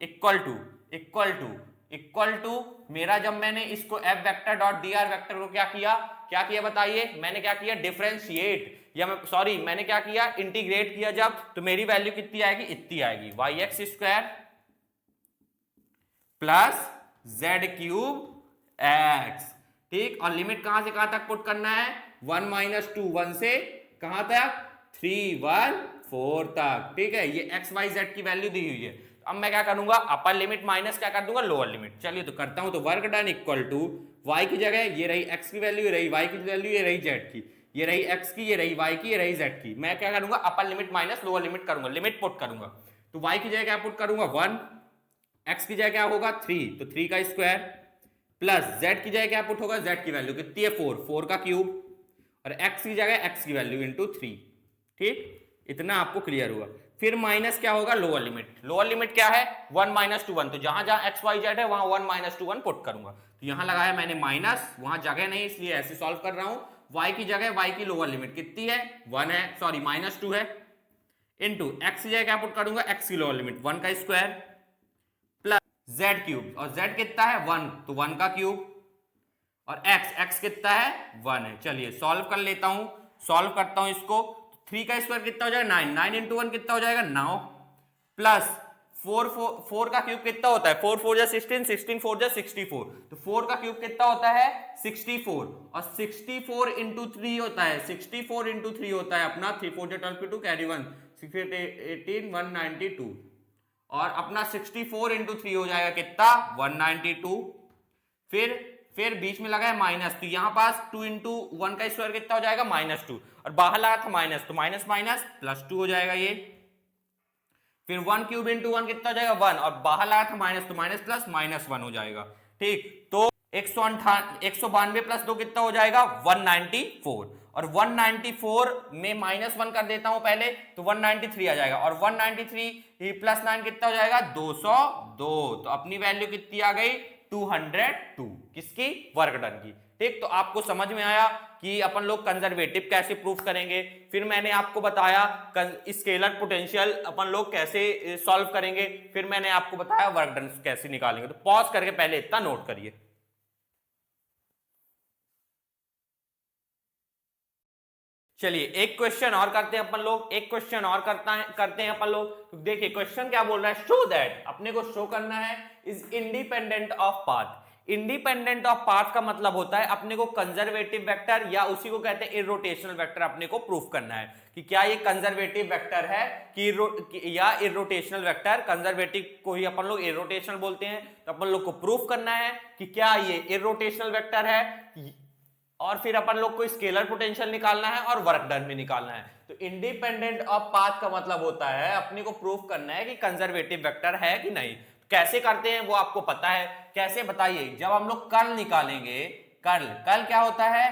इक्वल टू मेरा, जब मैंने इसको F vector dot D R vector को क्या किया बताइए, मैंने क्या किया, डिफरेंशिएट, या मैं सॉरी मैंने क्या किया, इंटीग्रेट किया जब, तो मेरी वैल्यू कितनी आएगी, इतनी आएगी, Y X square plus Z cube X. ठीक, और लिमिट कहां से कहां तक पुट करना है, 1 -2 1 से कहां तक, 3 1 4 तक। ठीक है, ये एक्स वाई जेड की वैल्यू दी हुई है। अब मैं क्या करूंगा, अपर लिमिट माइनस क्या कर दूंगा, लोअर लिमिट। चलिए तो करता हूं, तो work done equal to Y की जगह ये रही एक्स की वैल्यू, ये रही वाई की वैल्यू, ये रही जेड की, ये रही एक्स की, ये रही वाई की, ये रही जेड की। मैं क्या करूंगा, upper limit minus lower limit करूंगा, लिमिट पुट करूंगा। तो वाई की जगह क्या पुट करूंगा, 1, एक्स की जगह क्या होगा 3, तो 3 का स्क्वायर, प्लस जेड की जगह क्या पुट होगा, जेड की वैल्यू कितनी है 4, 4 का क्यूब, और एक्स की जगह एक्स की वैल्यू इंटू 3। ठीक, इतना आपको क्लियर हुआ। फिर माइनस क्या होगा, लोअर लिमिट क्या है, 1 -2 1। तो जहां जहां एक्स वाई जेड है वहां 1 -2 1 पुट करूंगा। तो यहां लगाया मैंने माइनस, वहां जगह नहीं इसलिए ऐसे सॉल्व कर रहा हूं। y की जगह y की लोअर लिमिट कितनी है, 1 है, सॉरी -2 है, इनटू x की जगह क्या पुट करूंगा, x की लोअर लिमिट 1 का स्क्वायर प्लस जेड क्यूब, और जेड कितना है 1, तो 1 का क्यूब, और एक्स कितना है 1 है। चलिए सॉल्व कर लेता हूं, सॉल्व करता हूं इसको। 3 का स्क्वायर कितना हो जाएगा 9, 9 इंटू 1 कितना हो जाएगा 9, प्लस 4 का क्यूब कितना होता है 4 4 जा 16, 16 4 जा 64, तो 4 का क्यूब कितना होता है 64, और 64 इंटू 3 होता है, 64 इंटू 3 होता है अपना 3 4 जा 12 2 कैरी 1 6 8 18 192, और अपना 64 इंटू 3 हो जाएगा कितना 192। फिर बीच में लगा है माइनस, तो यहां पास 2 इंटू 1 का स्क्वायर कितना हो जाएगा -2, और बाहर लगा था माइनस, तो माइनस माइनस प्लस 2 हो जाएगा ये। फिर 1 क्यूब इंटू 1 कितना हो जाएगा 1, और बाहर लगा था माइनस, तो माइनस प्लस -1 हो जाएगा। ठीक, तो 192 प्लस 2 कितना हो जाएगा 194, और 194 में -1 कर देता हूं पहले, तो 193 आ जाएगा, और 193 प्लस 9 कितना हो जाएगा 202, तो अपनी वैल्यू कितनी आ गई 202, किसकी वर्क डन की। ठीक, तो आपको समझ में आया कि अपन लोग कंजर्वेटिव कैसे प्रूफ करेंगे। फिर मैंने आपको बताया स्केलर पोटेंशियल अपन लोग कैसे सॉल्व करेंगे, फिर मैंने आपको बताया वर्क डन कैसे निकालेंगे। तो पॉज करके पहले इतना नोट करिए। चलिए एक क्वेश्चन और करते हैं अपन लोग, एक क्वेश्चन और करते हैं अपन लोग। तो देखिए क्वेश्चन क्या बोल रहा है, शो दैट, अपने को शो करना है is independent of path. Independent of path का मतलब होता है अपने को कंजर्वेटिव वेक्टर, या उसी को कहते हैं इरोटेशनल वेक्टर, अपने को प्रूफ करना है कि क्या ये कंजर्वेटिव वेक्टर है या इरोटेशनल वेक्टर। कंजर्वेटिव को ही अपन लोग इरोटेशनल बोलते हैं, तो अपन लोग को प्रूफ करना है कि क्या ये इरोटेशनल वेक्टर है, और फिर अपन लोग को स्केलर पोटेंशियल निकालना है और वर्क डन भी निकालना है। तो इंडिपेंडेंट ऑफ पाथ का मतलब होता है अपने को प्रूफ करना है कि कंजर्वेटिव वेक्टर है कि नहीं। कैसे करते हैं वो आपको पता है, कैसे बताइए। जब हम लोग कर्ल निकालेंगे, कर्ल क्या होता है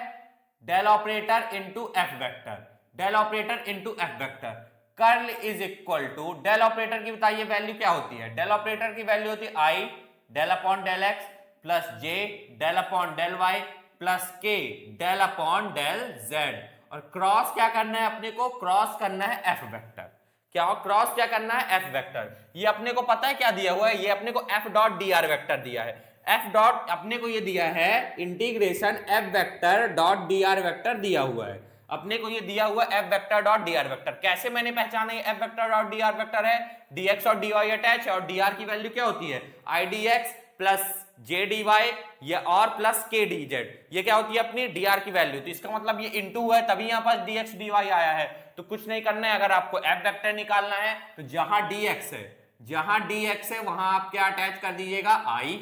del operator into F vector, del operator into F vector. Curl is equal to del operator की बताइए वैल्यू क्या होती है, डेल ऑपरेटर की वैल्यू होती है आई del upon del x plus जे del upon del Y plus के डेल अपॉन डेल जेड, और क्रॉस क्या करना है अपने को, क्रॉस करना है एफ वेक्टर। क्या हो क्रॉस क्या करना है एफ वेक्टर। ये अपने को पता है क्या दिया हुआ है, ये अपने को F dot D R vector दिया है। एफ डॉट अपने को ये दिया है integration F vector dot D R vector दिया हुआ है, अपने को ये दिया हुआ F vector dot D R vector. कैसे मैंने पहचाना ये F vector dot D R vector है, dx और dy अटैच है, और dr की वैल्यू क्या होती है I D x plus J D Y या और प्लस के डी जेड, ये क्या होती है अपनी dr की वैल्यू। तो इसका मतलब ये इंटू है, तभी यहां पर dx dy आया है। तो कुछ नहीं करना है, अगर आपको एफ वेक्टर निकालना है तो जहां dx है, जहां dx है वहां आप क्या अटैच कर दीजिएगा i,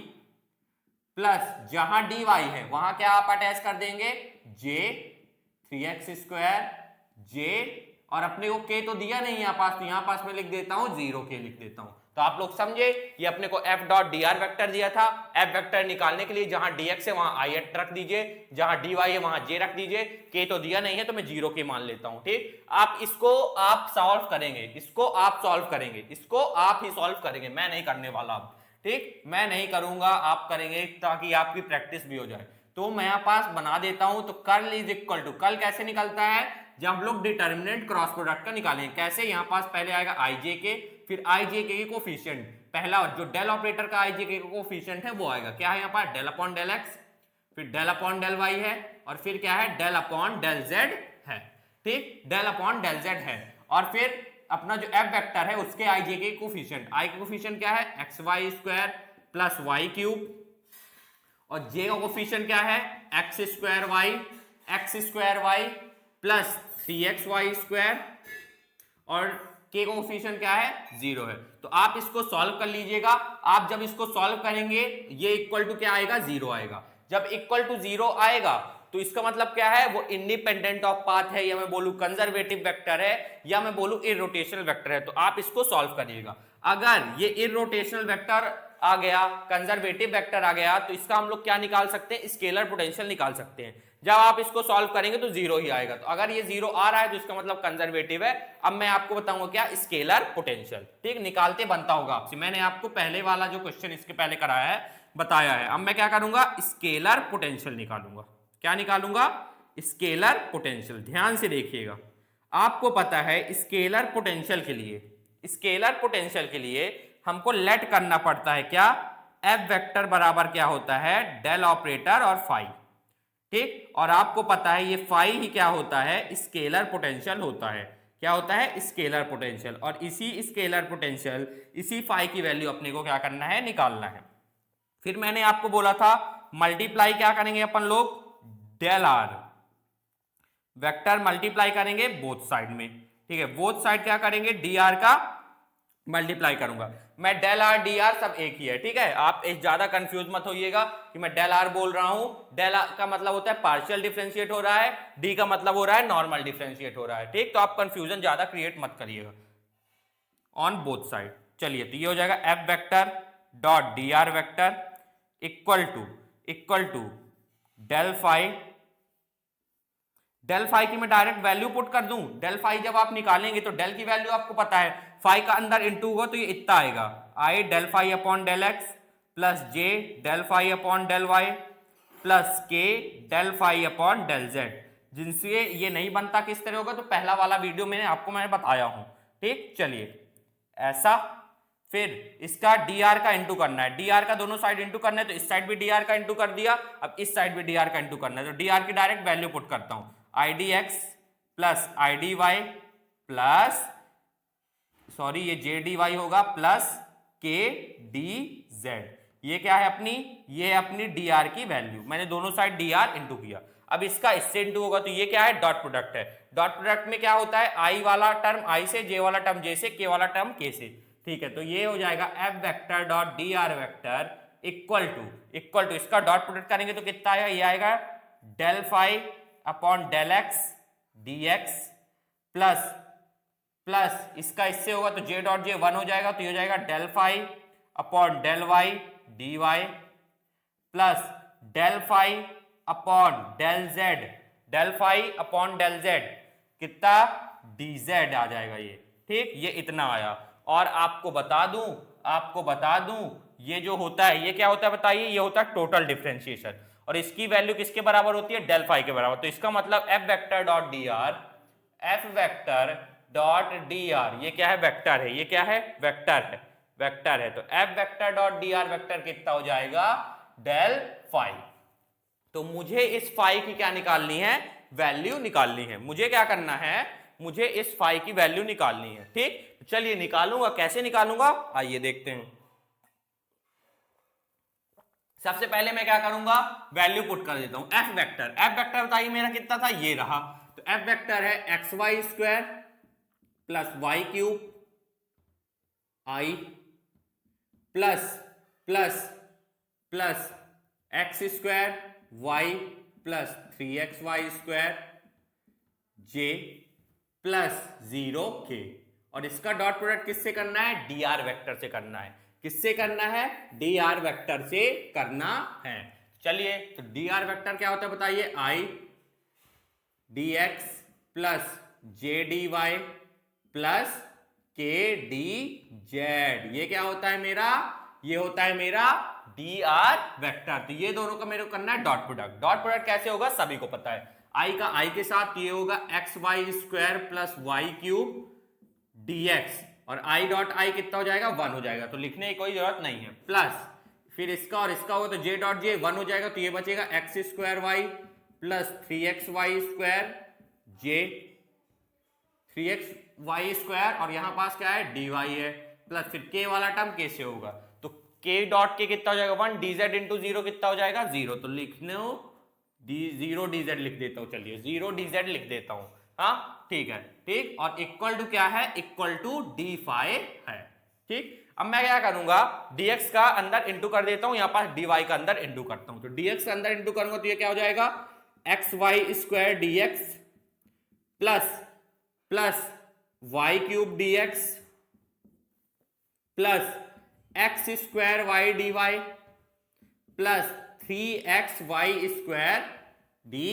प्लस जहां dy है वहां क्या आप अटैच कर देंगे j 3x स्क्वायर j, और अपने को k तो दिया नहीं यहां पास, तो यहां पास मैं लिख देता हूं 0k लिख देता हूं। तो आप लोग समझे, ये अपने को f dot D R vector दिया था। f वेक्टर निकालने के लिए जहां dx है वहां i रख दीजिए, जहां dy है वहां j रख दीजिए, k तो दिया नहीं है तो मैं 0k मान लेता हूं। ठीक, आप इसको आप सॉल्व करेंगे, इसको आप सॉल्व करेंगे, इसको आप ही सॉल्व करेंगे, मैं नहीं करने वाला अब। ठीक, मैं नहीं करूंगा, आप करेंगे ताकि आपकी प्रैक्टिस भी हो जाए। तो मैं यहां पास बना देता हूं। तो curl is equal to, curl कैसे निकलता है जब हम लोग डिटर्मिनेंट क्रॉस प्रोडक्ट का निकालेंगे। कैसे, यहां पास पहले आएगा आई जे के, फिर आई जे के कोफिशिएंट, पहला जो डेल ऑपरेटर का आई जे के कोफिशिएंट है वो आएगा, क्या है यहाँ पर डेल अपॉन डेल एक्स, फिर डेल अपॉन डेल वाई है, और फिर क्या है डेल अपॉन डेल जेड है। ठीक, डेल अपॉन डेल जेड है, और फिर अपना जो एफ वेक्टर है उसके आई जे के कोफिशिएंट, आई के कोफिशिएंट क्या है x Y square plus Y cube, और जे का कोफिशिएंट क्या है X square Y plus 3xy square, और k का कोफिशिएंट क्या है 0 है। तो आप इसको सॉल्व कर लीजिएगा। आप जब इसको सॉल्व करेंगे ये इक्वल टू क्या आएगा 0 आएगा। जब इक्वल टू 0 आएगा तो इसका मतलब क्या है, वो इंडिपेंडेंट ऑफ पाथ है, या मैं बोलूं कंजर्वेटिव वेक्टर है, या मैं बोलूं इररोटेशनल वेक्टर है। तो आप इसको सॉल्व करिएगा। अगर ये इररोटेशनल वेक्टर आ गया, कंजर्वेटिव वेक्टर आ गया, तो इसका हम लोग क्या निकाल सकते हैं, स्केलर पोटेंशियल निकाल सकते हैं। जब आप इसको सॉल्व करेंगे तो 0 ही आएगा। तो अगर ये 0 आ रहा है तो इसका मतलब कंजर्वेटिव है। अब मैं आपको बताऊंगा क्या स्केलर पोटेंशियल। ठीक, निकालते बनता होगा आपसे, मैंने आपको पहले वाला जो क्वेश्चन इसके पहले कराया है बताया है। अब मैं क्या करूंगा, स्केलर पोटेंशियल निकालूंगा। क्या निकालूंगा, स्केलर पोटेंशियल। ध्यान से देखिएगा, आपको पता है स्केलर पोटेंशियल के लिए, स्केलर पोटेंशियल के लिए हमको लेट करना पड़ता है क्या, एफ वेक्टर बराबर क्या होता है, डेल ऑपरेटर और फाई, ठीक। और आपको पता है ये फाई ही क्या होता है, स्केलर पोटेंशियल होता है। क्या होता है, स्केलर पोटेंशियल। और इसी स्केलर पोटेंशियल, इसी फाई की वैल्यू अपने को क्या करना है, निकालना है। फिर मैंने आपको बोला था मल्टीप्लाई क्या करेंगे अपन लोग, डेल आर वेक्टर मल्टीप्लाई करेंगे बोथ साइड में, ठीक है। बोथ साइड क्या करेंगे, डी आर का मल्टीप्लाई करूंगा मैं। डेल आर डी आर सब एक ही है, ठीक है। आप इस ज्यादा कंफ्यूज मत होइएगा कि मैं डेल आर बोल रहा हूं। डेल आर का मतलब होता है पार्शियल डिफरेंशिएट हो रहा है, डी का मतलब हो रहा है नॉर्मल डिफरेंशिएट हो रहा है, ठीक। तो आप कंफ्यूजन ज्यादा क्रिएट मत करिएगा ऑन बोथ साइड। चलिए, तो ये हो जाएगा F vector dot D R vector equal to del phi. Del phi की मैं डायरेक्ट वैल्यू पुट कर दूं। डेल फाई जब आप निकालेंगे तो डेल की वैल्यू आपको पता है, फाई का अंदर इंटू होगा तो ये इतना आएगा, i del phi upon del x plus J del phi upon del Y plus के del phi upon del z. जिनसे ये नहीं बनता किस तरह होगा, तो पहला वाला वीडियो मैंने बताया हूं, ठीक। चलिए ऐसा, फिर इसका डी आर का इंटू करना है, डी आर का दोनों साइड इंटू करना है, तो इस साइड भी डी आर का इंटू कर दिया, अब इस साइड भी डी आर का इंटू करना है, तो डी आर की डायरेक्ट वैल्यू पुट करता हूं, I D x plus I D Y plus, sorry ये जे डी वाई होगा, प्लस के डी जेड। ये क्या है अपनी, ये अपनी डी आर की वैल्यू, मैंने दोनों साइड डी आर इंटू किया। अब इसका इससे इंटू होगा तो ये क्या है, डॉट प्रोडक्ट है। डॉट प्रोडक्ट में क्या होता है, आई वाला टर्म आई से, जे वाला टर्म जे से, के वाला टर्म के से, ठीक है। तो ये हो जाएगा F vector dot D R vector equal to इसका डॉट प्रोडक्ट करेंगे तो कितना आएगा, ये आएगा del phi upon del X D x plus इसका इससे होगा तो जे डॉट जे 1 हो जाएगा, तो ये हो जाएगा del phi upon del Y D Y plus del phi upon del z, del phi upon del z कितना, डी जेड आ जाएगा ये, ठीक। ये इतना आया। और आपको बता दूं ये जो होता है, ये क्या होता है बताइए, ये होता है टोटल डिफरेंशिएशन, और इसकी वैल्यू किसके बराबर होती है, डेल फाई के बराबर। तो इसका मतलब F vector dot D R, F vector dot D R, ये क्या है, वेक्टर है, ये क्या है, वेक्टर है। तो F vector dot D R vector कितना हो जाएगा, डेल फाई। तो मुझे इस फाई की क्या निकालनी है, वैल्यू निकालनी है। मुझे क्या करना है, मुझे इस फाई की वैल्यू निकालनी है, ठीक। चलिए निकालूंगा, कैसे निकालूंगा आइए देखते हैं। सबसे पहले मैं क्या करूंगा, वैल्यू पुट कर देता हूं। एफ वेक्टर बताइए मेरा कितना था, ये रहा। तो एफ वेक्टर है x Y square plus Y cube आई plus x square Y plus 3x y square जे प्लस 0 के। और इसका डॉट प्रोडक्ट किससे करना है, डी आर वेक्टर से करना है। किससे करना है, डी आर वेक्टर से करना है। चलिए, तो डी आर वेक्टर क्या होता है बताइए, I D x plus J D Y plus के डी जेड। ये क्या होता है मेरा, ये होता है मेरा डी आर वेक्टर। तो ये दोनों का मेरे को करना है डॉट प्रोडक्ट। डॉट प्रोडक्ट कैसे होगा, सभी को पता है, आई का आई के साथ ये होगा x Y square plus Y cube dx, और i डॉट आई कितना हो जाएगा, 1 हो जाएगा, तो लिखने की कोई जरूरत नहीं है। प्लस फिर इसका और इसका होगा तो j डॉट जे 1 हो जाएगा, तो ये बचेगा x square Y plus 3x y square j 3x y square, और यहां पास क्या है, dy है, प्लस फिर k वाला टर्म k से होगा, तो k डॉट के कितना हो जाएगा 1, dz इंटू 0 कितना हो जाएगा 0, तो लिखने हो 0 dz लिख देता हूं। चलिए 0 dz लिख देता हूं, हाँ ठीक है, ठीक। और इक्वल टू क्या है, इक्वल टू डी फाई है, ठीक। अब मैं क्या करूंगा, dx का अंदर इंटू कर देता हूं, यहां पास dy का अंदर इंटू करता हूं। तो dx का अंदर इंटू करूंगा तो ये क्या हो जाएगा, x Y square dx plus Y cube dx plus x square y D Y plus 3x y square d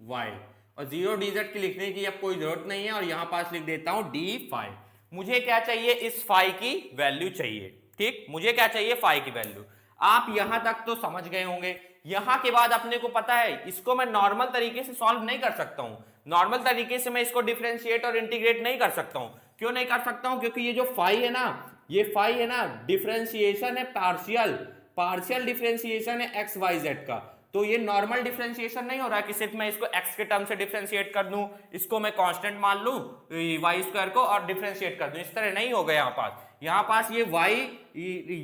y. और 0 dz की लिखने की अब कोई जरूरत नहीं है, और यहां पास लिख देता हूं डी फाई। मुझे क्या चाहिए, इस फाई की वैल्यू चाहिए, ठीक। मुझे क्या चाहिए, फाई की वैल्यू। आप यहां तक तो समझ गए होंगे। यहां के बाद अपने को पता है इसको मैं नॉर्मल तरीके से सॉल्व नहीं कर सकता हूं। नॉर्मल तरीके से मैं इसको डिफरेंशिएट और इंटीग्रेट नहीं कर सकता हूं। क्यों नहीं कर सकता हूं, क्योंकि ये जो फाई है ना, ये फाई है ना, डिफरेंशिएशन है पार्शियल। पार्शियल डिफरेंशिएशन है एक्स वाई जेड का, तो ये नॉर्मल डिफरेंशिएशन नहीं हो रहा है कि सिर्फ मैं इसको x के टर्म से डिफरेंशिएट कर दूं, इसको मैं कांस्टेंट मान लूं y स्क्वायर को और डिफरेंशिएट कर दूं, इस तरह नहीं होगा। यहाँ पास ये y,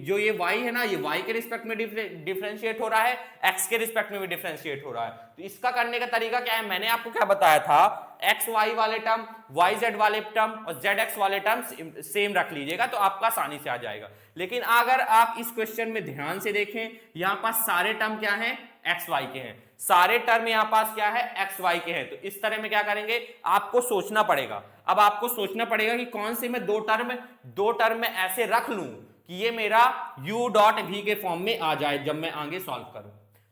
जो ये y है ना, ये y के रिस्पेक्ट में डिफरेंशिएट हो रहा है, x के रिस्पेक्ट में भी डिफरेंशिएट हो रहा है। तो इसका करने का तरीका क्या है, मैंने आपको क्या बताया था, एक्स वाई वाले टर्म, वाई जेड वाले टर्म और जेड एक्स वाले टर्म सेम रख लीजिएगा तो आपका आसानी से आ जाएगा। लेकिन अगर आप इस क्वेश्चन में ध्यान से देखें, यहाँ पास सारे टर्म क्या हैं, एक्स वाई के हैं, सारे टर्म यहाँ पास क्या है, एक्स वाई के हैं। तो इस तरह में क्या करेंगे, आपको सोचना पड़ेगा। अब आपको सोचना पड़ेगा कि कौन से मैं दो टर्म में ऐसे रख लूं कि ये मेरा u डॉट v के फॉर्म में आ जाए जब मैं आगे सॉल्व करूं।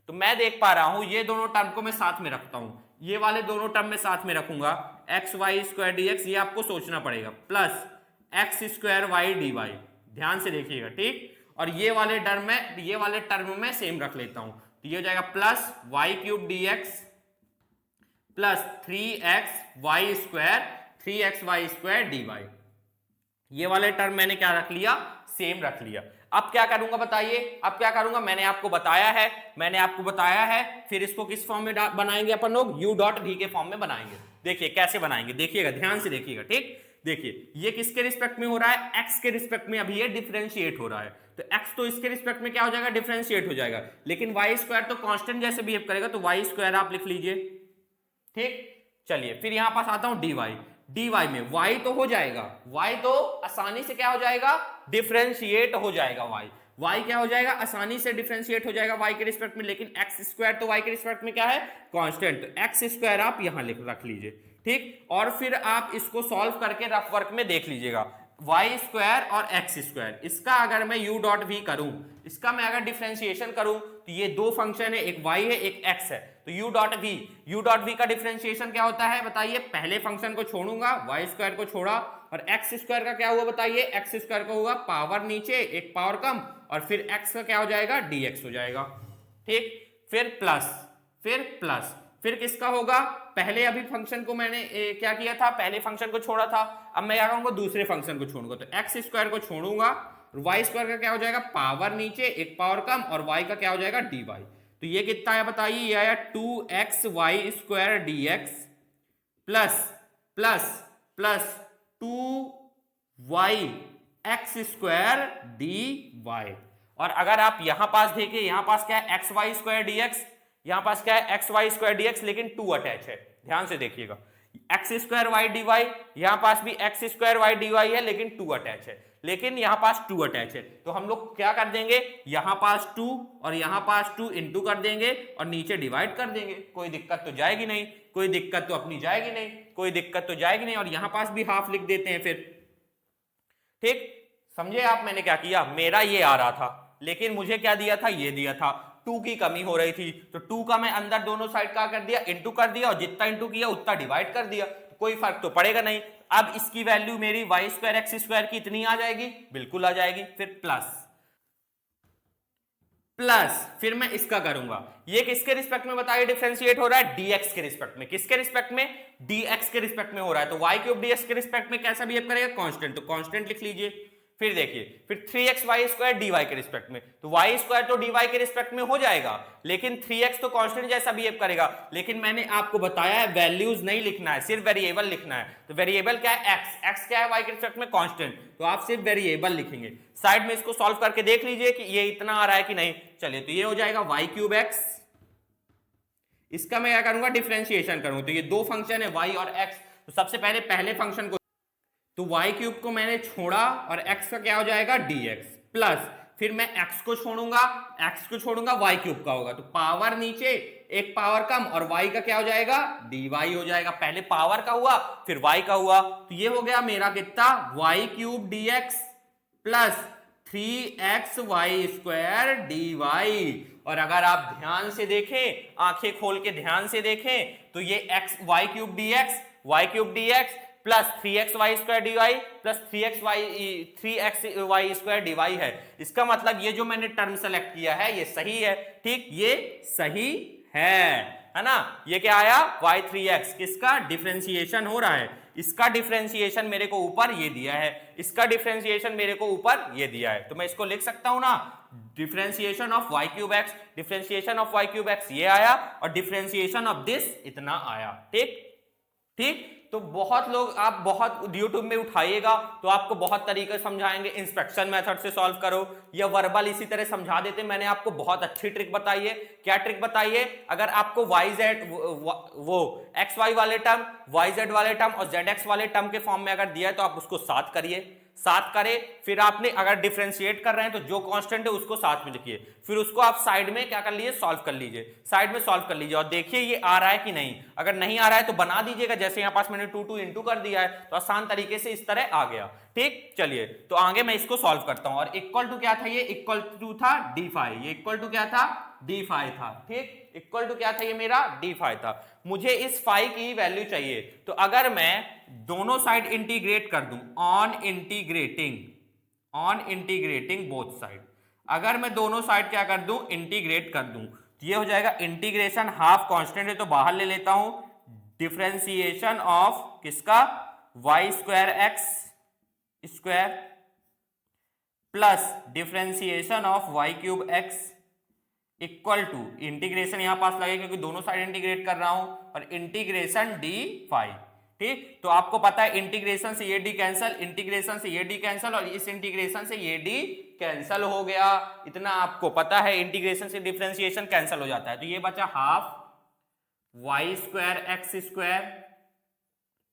तो मैं देख पा रहा हूं ये दोनों टर्म को मैं साथ में रखता हूं, ये वाले दोनों टर्म में साथ में रखूंगा, x Y square d x, ये आपको सोचना पड़ेगा, plus x square y D y, ध्यान से देखिएगा, ठीक। और ये वाले टर्म में सेम रख लेता हूं, तो ये हो जाएगा plus Y cube d x plus 3x y square 3x y square d y. ये वाले टर्म मैंने क्या रख लिया, सेम रख लिया। अब क्या करूंगा बताइए, अब क्या करूंगा, मैंने आपको बताया है, फिर इसको किस फॉर्म में बनाएंगे अपन लोग, u डॉट v के फॉर्म में बनाएंगे। देखिए कैसे बनाएंगे, देखिएगा, ध्यान से देखिएगा, ठीक। देखिए ये किसके रिस्पेक्ट में हो रहा है, x के रिस्पेक्ट में अभी ये डिफरेंशिएट हो रहा है, तो x तो इसके रिस्पेक्ट में क्या हो जाएगा, डिफरेंशिएट हो जाएगा। लेकिन y स्क्वायर तो कांस्टेंट जैसे बिहेव करेगा, तो y स्क्वायर आप लिख लीजिए, ठीक। चलिए फिर यहां पास आता हूं dy में y तो हो जाएगा, y तो आसानी से क्या हो जाएगा, डिफरेंशिएट हो जाएगा, y क्या हो जाएगा, आसानी से डिफरेंशिएट हो जाएगा y के रिस्पेक्ट में। लेकिन x स्क्वायर तो y के रिस्पेक्ट में क्या है, कांस्टेंट, तो x स्क्वायर आप यहां रख लीजिए, ठीक। और फिर आप इसको सॉल्व करके रफ वर्क में देख लीजिएगा, y स्क्वायर और x स्क्वायर, इसका अगर मैं u डॉट v करूं, इसका मैं अगर डिफरेंशिएशन करूं, तो ये दो फंक्शन है, एक y है एक x है, तो u डॉट v का डिफरेंशिएशन क्या होता है बताइए, पहले फंक्शन को छोड़ूंगा, y स्क्वायर को छोड़ा, और x स्क्वायर का क्या हुआ बताइए, x स्क्वायर का हुआ पावर नीचे एक पावर कम, और फिर x का क्या हो जाएगा, dx हो जाएगा, ठीक। फिर किसका होगा, पहले अभी फंक्शन को मैंने क्या किया था, पहले फंक्शन को छोड़ा था, अब मैं क्या करूंगा, दूसरे फंक्शन को छोड़ूंगा, तो एक्स स्क्वायर को छोड़ूंगा, वाई स्क्वायर का क्या हो जाएगा, पावर नीचे एक पावर कम, और वाई का क्या हो जाएगा, डी वाई। तो ये कितना है बताइए, ये आया 2x y square d x plus 2y x square d y. और अगर आप यहां पास देखिए, यहां पास क्या है, x Y square d x, यहां पास क्या है, x Y square d x, लेकिन 2 अटैच है, ध्यान से देखिएगा, x square y D y, यहां पास भी x square y D y है, लेकिन 2 अटैच है, लेकिन यहां पास 2 अटैच है, तो हम लोग क्या कर देंगे, यहां पास 2 और यहां पास 2 इंटू कर देंगे और नीचे डिवाइड कर देंगे, कोई दिक्कत तो जाएगी नहीं, कोई दिक्कत तो अपनी जाएगी नहीं, कोई दिक्कत तो जाएगी नहीं, और यहां पास भी हाफ लिख देते हैं फिर, ठीक। समझे आप, मैंने क्या किया, मेरा ये आ रहा था, लेकिन मुझे क्या दिया था, ये दिया था, 2 की कमी हो रही थी, तो 2 का मैं अंदर दोनों साइड का कर दिया, इंटू कर दिया, और जितना इंटू किया उतना डिवाइड कर दिया, तो कोई फर्क तो पड़ेगा नहीं। अब इसकी वैल्यू मेरी वाई स्क्वायर एक्स स्क्वायर की इतनी आ जाएगी, बिल्कुल आ जाएगी, फिर प्लस फिर मैं इसका करूंगा, ये किसके रिस्पेक्ट में बताइए डिफरेंशिएट हो रहा है, dx के रिस्पेक्ट में, किसके रिस्पेक्ट में, dx के रिस्पेक्ट में हो रहा है, तो y क्यूब dx के रिस्पेक्ट में कैसा बिहेव करेगा, कांस्टेंट, तो कांस्टेंट लिख लीजिए। फिर देखिए, फिर 3x वाई स्क्वायर dy के रिस्पेक्ट में, तो y स्क्वायर तो dy के रिस्पेक्ट में हो जाएगा, लेकिन 3x तो कांस्टेंट जैसा बिहेव करेगा, लेकिन मैंने आपको बताया है वैल्यूज नहीं लिखना है, सिर्फ वेरिएबल लिखना है, तो वेरिएबल क्या है, x क्या है, y के रिस्पेक्ट में कांस्टेंट, तो आप सिर्फ वेरिएबल लिखेंगे। साइड में इसको सॉल्व करके देख लीजिए कि ये इतना आ रहा है कि नहीं, चलिए, तो ये हो जाएगा y क्यूब x, इसका मैं क्या करूंगा, डिफरेंशिएशन करूंगा, तो ये दो फंक्शन है y और x, तो सबसे पहले फंक्शन को, तो y क्यूब को मैंने छोड़ा और x का क्या हो जाएगा, dx, प्लस फिर मैं x को छोड़ूंगा y क्यूब का होगा, तो पावर नीचे एक पावर कम, और y का क्या हो जाएगा, dy हो जाएगा, पहले पावर का हुआ फिर y का हुआ, तो ये हो गया मेरा कितना, y cube dx plus 3x y square dy। और अगर आप ध्यान से देखें, आंखें खोल के ध्यान से देखें, तो ये y cube dx plus 3x y square d Y plus 3x y square d y है। इसका मतलब ये जो मैंने टर्म सेलेक्ट किया है ये सही है, ठीक, ये सही है ना। ये क्या आया, y3x, किसका डिफरेंशिएशन हो रहा है, इसका डिफरेंशिएशन मेरे को ऊपर ये दिया है, इसका डिफरेंशिएशन मेरे को ऊपर ये दिया है, तो मैं इसको लिख सकता हूं ना, differentiation of y cube x, differentiation of y cube x ये आया और डिफरेंशिएशन ऑफ दिस इतना आया। ठीक ठीक, तो बहुत लोग आप बहुत यूट्यूब में उठाइएगा तो आपको बहुत तरीके समझाएंगे, इंस्पेक्शन मेथड से सॉल्व करो या वर्बल इसी तरह समझा देते। मैंने आपको बहुत अच्छी ट्रिक बताई है। क्या ट्रिक बताई है? अगर आपको वाई जेड वो एक्स वाई वाले टर्म, वाई जेड वाले टर्म और जेड एक्स वाले टर्म के फॉर्म में अगर दिया है तो आप उसको साथ करिए, साथ करें, फिर आपने अगर डिफरेंशिएट कर रहे हैं तो जो कांस्टेंट है उसको साथ में लिखिए, फिर उसको आप साइड में क्या कर लीजिए, सॉल्व कर लीजिए, साइड में सॉल्व कर लीजिए और देखिए ये आ रहा है कि नहीं। अगर नहीं आ रहा है तो बना दीजिएगा, जैसे यहां पास मैंने 2 2 इंटू कर दिया है तो आसान तरीके से इस तरह आ गया। ठीक, चलिए तो आगे मैं इसको सॉल्व करता हूं। और इक्वल टू क्या था? ये इक्वल टू था डी फाई, ये इक्वल टू क्या था? डी फाई था। ठीक, इक्वल टू क्या था? ये मेरा डी फाई था। मुझे इस फाई की वैल्यू चाहिए, तो अगर मैं दोनों साइड इंटीग्रेट कर दूं, ऑन इंटीग्रेटिंग बोथ साइड, अगर मैं दोनों साइड क्या कर दूं, इंटीग्रेट कर दूं, तो ये हो जाएगा इंटीग्रेशन, हाफ कांस्टेंट है तो बाहर ले लेता हूं, डिफरेंशिएशन ऑफ किसका, y square x square plus differentiation of y cube x equal to, integration यहां पास लगेगा क्योंकि दोनों साइड इंटीग्रेट कर रहा हूं, और इंटीग्रेशन डी फाई। ठीक, तो आपको पता है इंटीग्रेशन से ये डी कैंसल, इंटीग्रेशन से ये डी कैंसल और इस इंटीग्रेशन से ये डी कैंसल हो गया, इतना आपको पता है। इंटीग्रेशन से डिफरेंशिएशन कैंसल हो जाता है, तो ये बचा half y square x square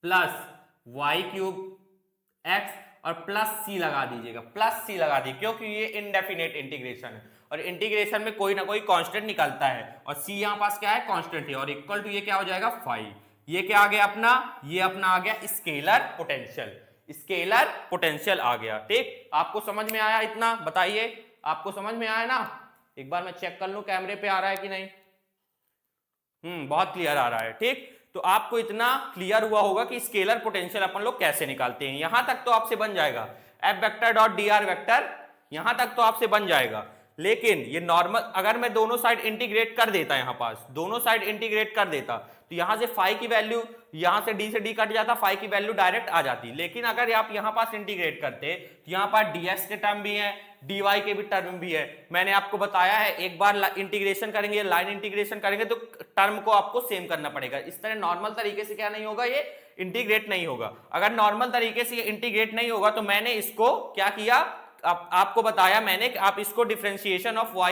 plus Y cube x और प्लस सी लगा दीजिएगा, प्लस सी लगा दी क्योंकि ये इनडेफिनेट इंटीग्रेशन है और इंटीग्रेशन में कोई ना कोई कांस्टेंट निकलता है और सी यहां पास क्या है, कांस्टेंट है, और इक्वल टू ये क्या हो जाएगा, फाई। ये क्या आ गया अपना, ये अपना आ गया स्केलर पोटेंशियल, स्केलर पोटेंशियल आ गया। ठीक, आपको समझ में आया इतना? बताइए, आपको समझ में आया ना? एक बार मैं चेक कर लूं कैमरे पे आ रहा है कि नहीं। बहुत क्लियर आ रहा है। ठीक, तो आपको इतना क्लियर हुआ होगा कि स्केलर पोटेंशियल अपन लोग कैसे निकालते हैं। यहां तक तो आपसे बन जाएगा, F vector dot D R vector, यहां तक तो आपसे बन जाएगा। लेकिन ये नॉर्मल, अगर मैं दोनों साइड इंटीग्रेट कर देता, यहां पास दोनों साइड इंटीग्रेट कर देता तो यहां से फाई की वैल्यू, यहां से डी कट जाता, फाई की वैल्यू डायरेक्ट आ जाती। लेकिन अगर आप यहां पास इंटीग्रेट करते तो यहां पास डीएक्स के टर्म भी है, dy के भी टर्म भी है। मैंने आपको बताया है, एक बार इंटीग्रेशन करेंगे, लाइन इंटीग्रेशन करेंगे तो टर्म को आपको सेम करना पड़ेगा। इस तरह नॉर्मल तरीके से क्या नहीं होगा, ये इंटीग्रेट नहीं होगा। अगर नॉर्मल तरीके से ये इंटीग्रेट नहीं होगा तो मैंने इसको क्या किया, आपको बताया मैंने कि आप इसको differentiation of y,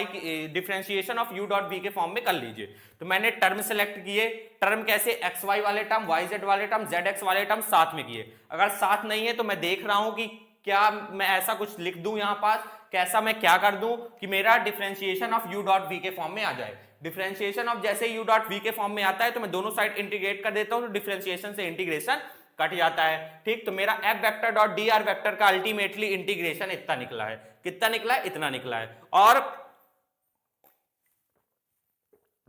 differentiation of u dot v के फॉर्म में कर लीजिए। तो मैंने टर्म सेलेक्ट किए, टर्म कैसे, एक्स वाई वाले टर्म, वाई जेड वाले टर्म, जेड एक्स वाले टर्म साथ में किए। अगर साथ नहीं है तो मैं देख रहा हूं कि क्या मैं ऐसा कुछ लिख दूं यहां पास, कैसा मैं क्या कर दूं कि मेरा differentiation of u dot v के फॉर्म में आ जाए। डिफरेंशिएशन ऑफ जैसे u डॉट v के फॉर्म में आता है तो मैं दोनों साइड इंटीग्रेट कर देता हूं, तो डिफरेंशिएशन से इंटीग्रेशन कट जाता है। ठीक, तो मेरा F vector dot D R vector का अल्टीमेटली इंटीग्रेशन इतना निकला है। कितना निकला है? इतना निकला है। और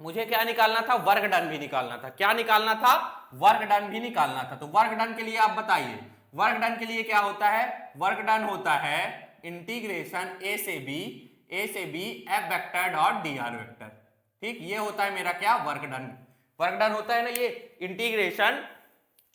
मुझे क्या निकालना था, वर्क डन भी निकालना था। क्या निकालना था? वर्क डन भी निकालना था। तो वर्क डन के लिए आप बताइए, वर्क डन के लिए क्या होता है? वर्क डन होता है इंटीग्रेशन ए से B F vector dot D R vector. ठीक, ये होता है मेरा क्या, वर्क डन। वर्क डन होता है ना ये इंटीग्रेशन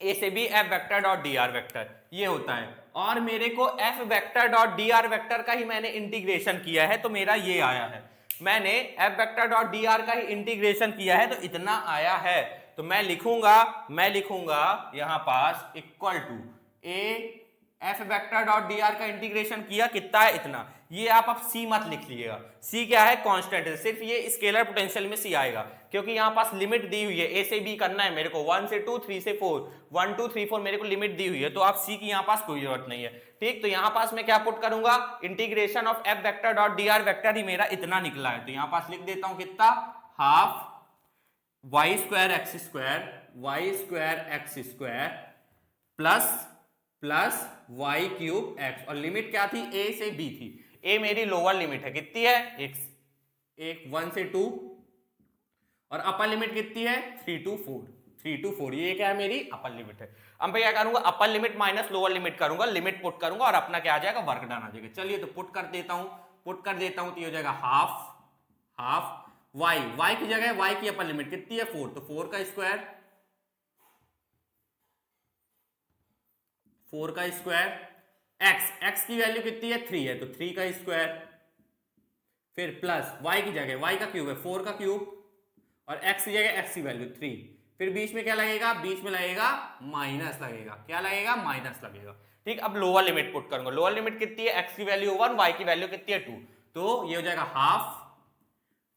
ए से B F vector dot D R vector, ये होता है। और मेरे को f vector dot D R vector का ही मैंने इंटीग्रेशन किया है तो मेरा ये आया है। मैंने F vector dot D r का ही इंटीग्रेशन किया है तो इतना आया है। तो मैं लिखूंगा यहां पास equal to a f vector dot D r का इंटीग्रेशन किया, कितना है, इतना। ये आप अब सी मत लिख लीजिएगा, सी क्या है, कांस्टेंट है, सिर्फ ये स्केलर पोटेंशियल में सी आएगा क्योंकि यहां पास लिमिट दी हुई है। ए से बी करना है मेरे को, 1 से 2, 3 से 4, 1 2 3 4 मेरे को लिमिट दी हुई है, तो आप सी की यहां पास कोई जरूरत नहीं है। ठीक, तो यहां पास मैं क्या पुट करूंगा, integration of f vector dot D R vector ही मेरा इतना निकला है। तो यहां पास लिख देता हूं कितना, half y square x square plus Y cube x, और लिमिट क्या थी, ए से बी थी। ए मेरी लोअर लिमिट है, कितनी है, एक 1 से 2, और अपर लिमिट कितनी है, 3 to 4। ये क्या है, मेरी अपर लिमिट है। अब मैं क्या करूंगा, upper limit minus lower limit करूंगा, लिमिट पुट करूंगा और अपना क्या आ जाएगा, वर्क डन आ जाएगा। चलिए तो पुट कर देता हूं तो ये हो जाएगा हाफ वाई की जगह वाई की अपर लिमिट कितनी है, 4, तो 4 का स्क्वायर 4 का स्क्वायर, x की वैल्यू कितनी है 3 है तो 3 का स्क्वायर, फिर प्लस y की जगह y का क्यूब है 4 का क्यूब और x की जगह x की वैल्यू 3, फिर बीच में क्या लगेगा, बीच में लगेगा माइनस लगेगा, क्या लगेगा माइनस लगेगा। ठीक, अब लोअर लिमिट पुट करूंगा, लोअर लिमिट कितनी है, x की वैल्यू 1 y की वैल्यू कितनी है 2, तो ये हो जाएगा हाफ,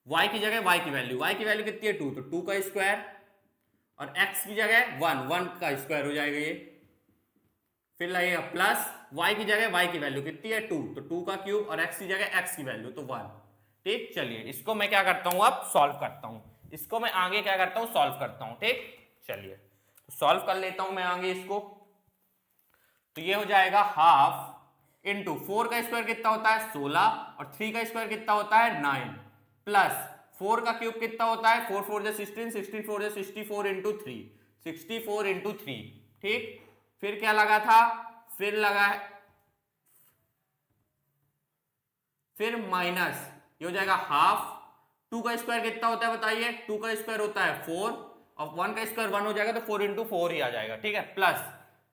y की जगह y की वैल्यू कितनी है 2 तो 2 का स्क्वायर और x की जगह 1 का स्क्वायर हो जाएगा ये, फिर लगेगा प्लस y की जगह y की वैल्यू कितनी है 2 तो 2 का क्यूब और x की जगह x की वैल्यू तो 1। ठीक, चलिए इसको मैं क्या करता हूं अब सॉल्व करता हूं, इसको मैं आगे क्या करता हूं सॉल्व करता हूं। ठीक, चलिए तो सॉल्व कर लेता हूं मैं आगे इसको, तो ये हो जाएगा हाफ इंटू 4 का स्क्वायर कितना होता है 16 और 3 का स्क्वायर कितना होता है 9 प्लस 4 का क्यूब कितना होता है 4 4 16 16 4 64 इंटू 3 64 इंटू 3। ठीक, फिर क्या लगा था, फिर लगा फिर माइनस, ये हो जाएगा हाफ, 2 का स्क्वायर कितना होता है बताइए, 2 का स्क्वायर होता है 4 और 1 का स्क्वायर 1 हो जाएगा तो 4 इंटू 4 ही आ जाएगा। ठीक है, प्लस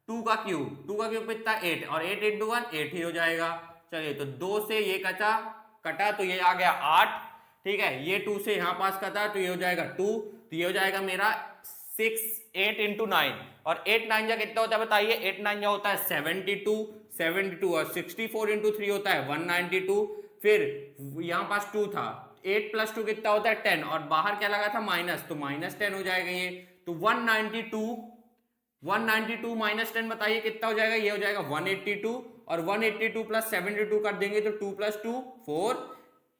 2 का क्यूब कितना 8 और 8 इंटू 1 8 ही हो जाएगा। चलिए तो 2 से ये कटा तो ये आ गया 8। ठीक है, ये 2 से यहां पास कटा तो ये हो जाएगा 2, तो ये हो जाएगा मेरा 6 8 इंटू 9 और 8 9 जा कितना होता है बताइए, 8 9 जा होता है 72 और 64 इंटू 3 होता है 192, फिर यहां पास 2 था, 8 प्लस 2 कितना होता है 10 और बाहर क्या लगा था माइनस तो माइनस 10 हो जाएगा ये, तो 192 माइनस 10 बताइए कितना हो जाएगा, ये हो जाएगा 182 और 182 प्लस 72 कर देंगे तो 2 प्लस 2 4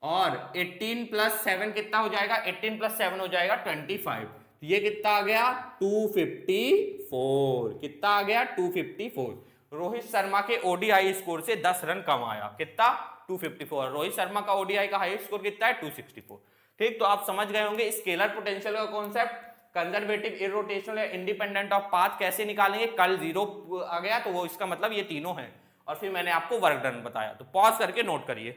और 18 प्लस 7 कितना हो जाएगा, 18 प्लस 7 हो जाएगा 25, ये कितना आ गया 254, कितना आ गया 254। रोहित शर्मा के ओडीआई स्कोर से 10 रन कम आया, कितना 254, रोहित शर्मा का ओडीआई का हाईएस्ट स्कोर कितना है 264। ठीक, तो आप समझ गए होंगे स्केलर पोटेंशियल का कॉन्सेप्ट, कंजर्वेटिव, इररोटेशनल या इंडिपेंडेंट ऑफ पाथ कैसे निकालेंगे। कल 0 आ गया तो वो इसका मतलब ये तीनों है और फिर मैंने आपको वर्क डन बताया, तो पॉज करके नोट करिए।